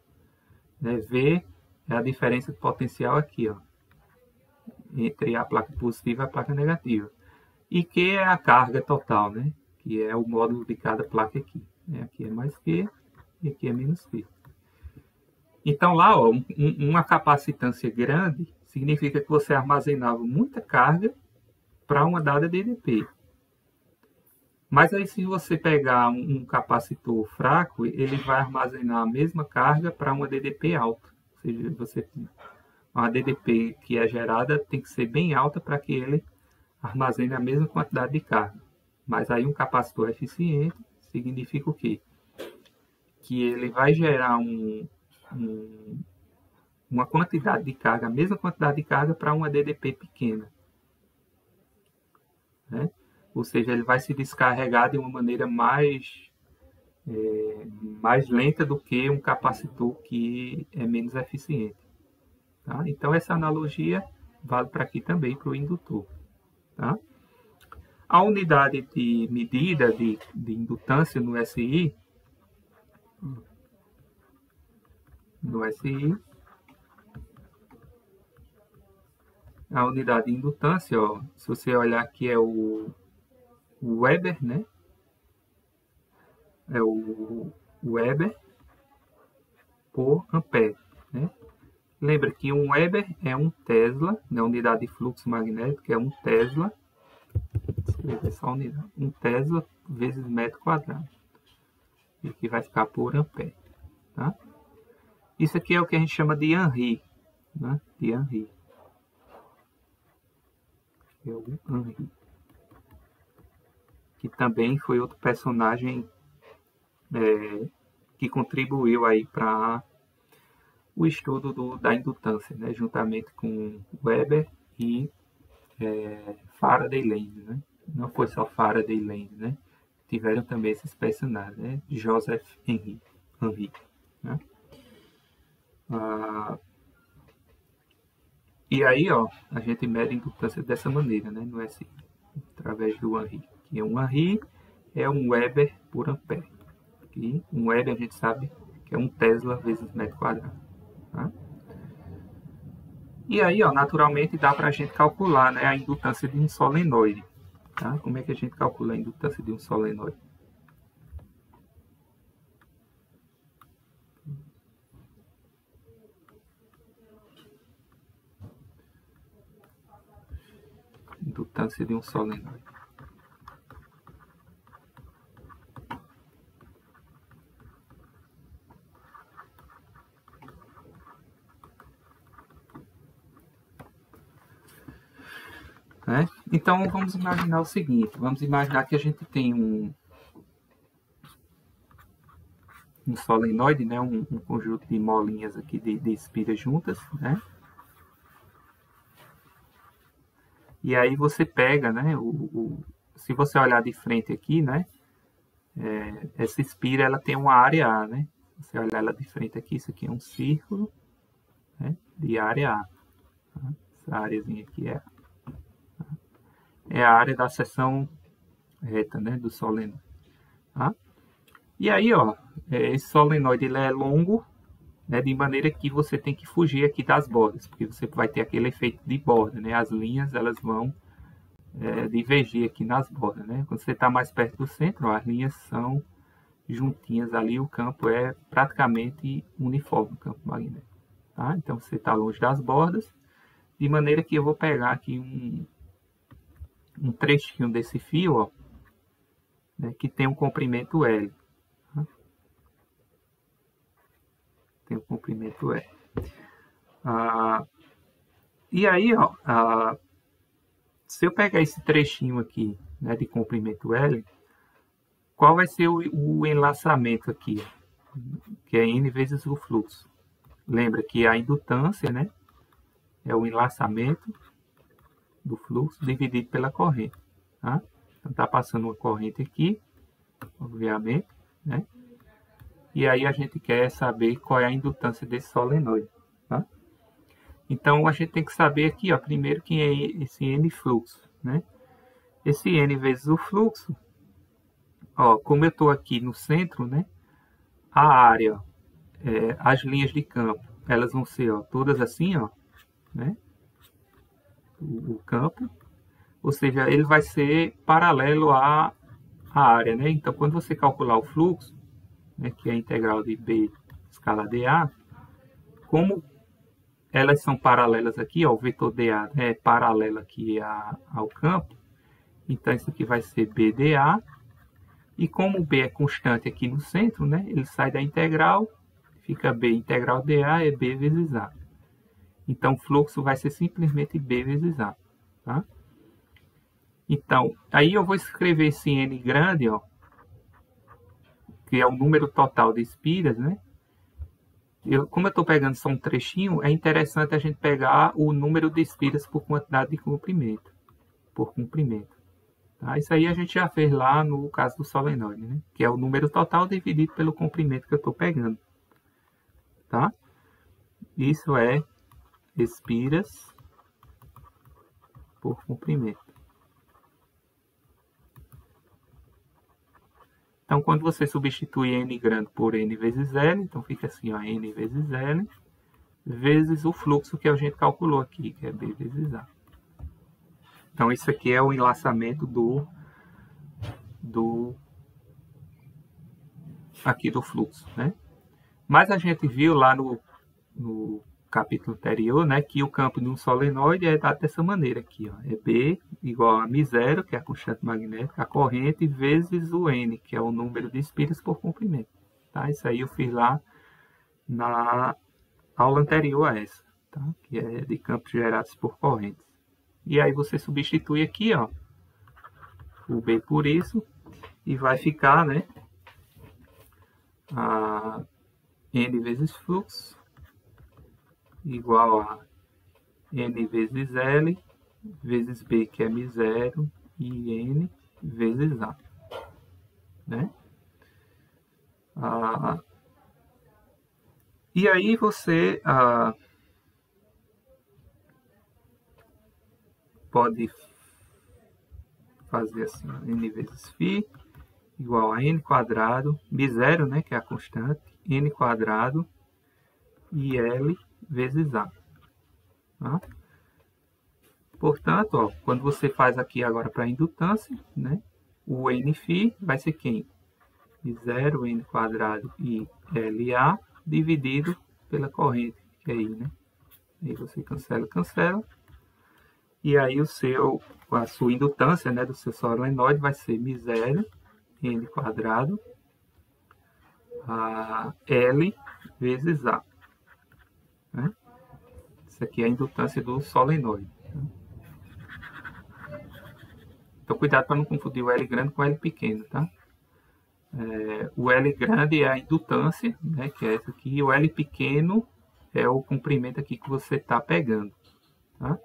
Speaker 1: Né? V é a diferença de potencial aqui, ó, entre a placa positiva e a placa negativa. E Q é a carga total, né? Que é o módulo de cada placa aqui. Aqui é mais Q e aqui é menos Q. Então lá, ó, uma capacitância grande significa que você armazenava muita carga para uma dada DDP. Mas aí se você pegar um capacitor fraco, ele vai armazenar a mesma carga para uma DDP alta. Ou seja, uma DDP que é gerada tem que ser bem alta para que ele armazene a mesma quantidade de carga. Mas aí um capacitor eficiente significa o quê? Que ele vai gerar uma quantidade de carga, a mesma quantidade de carga para uma DDP pequena. Né? Ou seja, ele vai se descarregar de uma maneira mais lenta do que um capacitor que é menos eficiente. Tá? Então, essa analogia vale para aqui também, para o indutor. Tá? A unidade de medida de indutância no SI, a unidade de indutância, ó, se você olhar aqui é o Weber, né? É o Weber por ampere, né? Lembra que um Weber é um Tesla, né? A unidade de fluxo magnético é um Tesla. Essa unidade, um Tesla vezes metro quadrado. E aqui vai ficar por ampere. Tá? Isso aqui é o que a gente chama de Henry. Né? De Henry. É o Henry. Que também foi outro personagem que contribuiu aí para o estudo da indutância, né? Juntamente com Weber e Faraday e Lenz, né? Não foi só Faraday e Lenz, né? Tiveram também esses personagens, né? Joseph Henry, né? E aí, ó, a gente mede a indutância dessa maneira, né? No SI, através do Henry. Que um Henry é um Weber por ampere. E um Weber a gente sabe que é um Tesla vezes metro quadrado. Tá? E aí, ó, naturalmente dá para a gente calcular, né, a indutância de um solenoide. Tá? Como é que a gente calcula a indutância de um solenoide? Indutância de um solenoide. né? Então, vamos imaginar o seguinte. Vamos imaginar que a gente tem um solenoide, né? Um conjunto de molinhas aqui de espiras juntas, né? E aí você pega, né? Se você olhar de frente aqui, né? Essa espira, ela tem uma área A, né? Você olhar ela de frente aqui, isso aqui é um círculo, né? De área A. Tá? Essa áreazinha aqui é a área da seção reta, né? Do solenoide. Tá? E aí, ó, esse solenoide ele é longo, né? De maneira que você tem que fugir aqui das bordas, porque você vai ter aquele efeito de borda, né? As linhas, elas vão divergir aqui nas bordas, né? Quando você está mais perto do centro, ó, as linhas são juntinhas ali, o campo é praticamente uniforme, o campo magnético. Tá? Então você está longe das bordas, de maneira que eu vou pegar aqui um trechinho desse fio, ó, né, que tem um comprimento L. Tá? Tem um comprimento L. E aí, ó, se eu pegar esse trechinho aqui, né, de comprimento L, qual vai ser o enlaçamento aqui? Que é N vezes o fluxo. Lembra que a indutância, né, é o enlaçamento do fluxo dividido pela corrente. Tá? Então, está passando uma corrente aqui, obviamente, né? E aí a gente quer saber qual é a indutância desse solenoide. Tá? Então, a gente tem que saber aqui, ó, primeiro, quem é esse N fluxo. Né? Esse N vezes o fluxo, ó, como eu estou aqui no centro, né, a área, as linhas de campo, elas vão ser, ó, todas assim, ó, né, o campo, ou seja, ele vai ser paralelo à área, né? Então, quando você calcular o fluxo, né, que é a integral de B escala dA, como elas são paralelas aqui, ó, o vetor dA, né, é paralelo aqui ao campo, então isso aqui vai ser BdA, e como o B é constante aqui no centro, né, ele sai da integral, fica B integral dA é B vezes A. Então, o fluxo vai ser simplesmente B vezes A. Tá? Então, aí eu vou escrever esse N grande, ó, que é o número total de espiras, né? Como eu estou pegando só um trechinho, é interessante a gente pegar o número de espiras por quantidade de comprimento. Por comprimento. Tá? Isso aí a gente já fez lá no caso do solenoide, né? Que é o número total dividido pelo comprimento que eu estou pegando. Tá? Isso é espiras por comprimento. Então, quando você substitui N grande por N vezes L, então fica assim, ó, N vezes L, vezes o fluxo que a gente calculou aqui, que é B vezes A. Então, isso aqui é o enlaçamento aqui do fluxo, né? Mas a gente viu lá no capítulo anterior, né, que o campo de um solenoide é dado dessa maneira aqui, ó, é B igual a μ0, que é a constante magnética, a corrente, vezes o N, que é o número de espiras por comprimento. Tá? Isso aí eu fiz lá na aula anterior a essa, tá? Que é de campos gerados por correntes. E aí você substitui aqui, ó, o B por isso, e vai ficar, né, a N vezes fluxo igual a N vezes L vezes B, que é μ0, e N vezes A. Né? E aí você pode fazer assim, N vezes φ igual a N quadrado, μ0, né, que é a constante, N quadrado e L vezes A. Tá? Portanto, ó, quando você faz aqui agora para a indutância, né, o Nφ vai ser quem? 0, N quadrado e LA dividido pela corrente, que é I, né? Aí você cancela, cancela. E aí a sua indutância, né, do seu solenoide vai ser μ0, N quadrado, L vezes A. Né? Isso aqui é a indutância do solenoide. Então, cuidado para não confundir o L grande com o L pequeno, tá? O L grande é a indutância, né, que é essa aqui, e o L pequeno é o comprimento aqui que você está pegando, tá?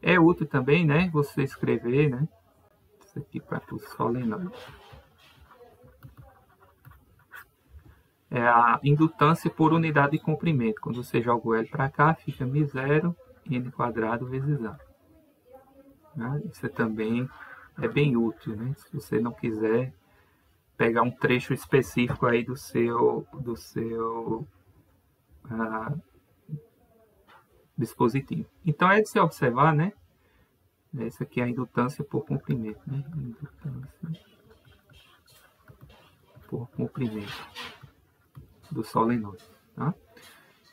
Speaker 1: É útil também, né, você escrever, né, isso aqui para o solenoide. É a indutância por unidade de comprimento. Quando você joga o L para cá, fica μ0 n² vezes A. Né? Isso também é bem útil, né? Se você não quiser pegar um trecho específico aí do seu dispositivo. Então é de se observar, né? Essa aqui é a indutância por comprimento, né? Indutância por comprimento do solenoide, tá?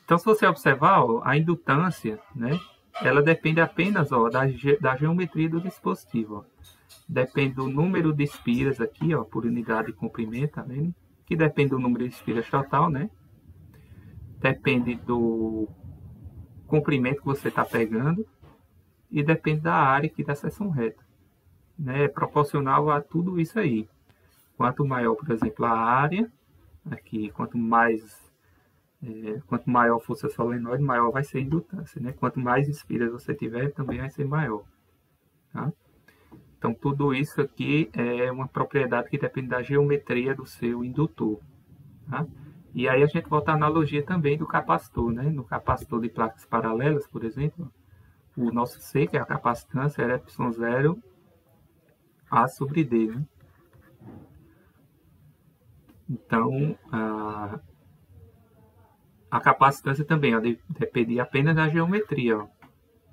Speaker 1: Então, se você observar, ó, a indutância, né? Ela depende apenas, ó, da geometria do dispositivo, ó. Depende do número de espiras aqui, ó, por unidade de comprimento, tá vendo? Que depende do número de espiras total, né? Depende do comprimento que você está pegando e depende da área aqui da seção reta, né? É proporcional a tudo isso aí. Quanto maior, por exemplo, a área aqui, quanto maior for seu solenoide, maior vai ser a indutância, né? Quanto mais espiras você tiver, também vai ser maior, tá? Então, tudo isso aqui é uma propriedade que depende da geometria do seu indutor, tá? E aí a gente volta à analogia também do capacitor, né? No capacitor de placas paralelas, por exemplo, o nosso C, que é a capacitância, é ε0 A sobre D, né? Então, a capacitância também, ó, depende apenas da geometria, ó,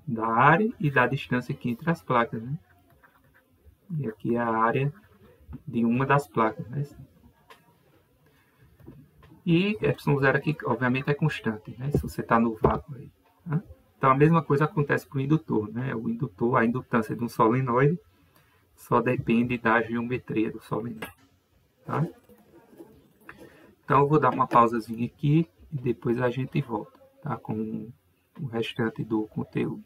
Speaker 1: da área e da distância aqui entre as placas, né? E aqui é a área de uma das placas, né? E ε0 aqui, obviamente, é constante, né? Se você está no vácuo aí, tá? Então, a mesma coisa acontece para o indutor, né? O indutor, a indutância de um solenoide só depende da geometria do solenoide, tá? Então, eu vou dar uma pausazinha aqui e depois a gente volta, tá? Com o restante do conteúdo.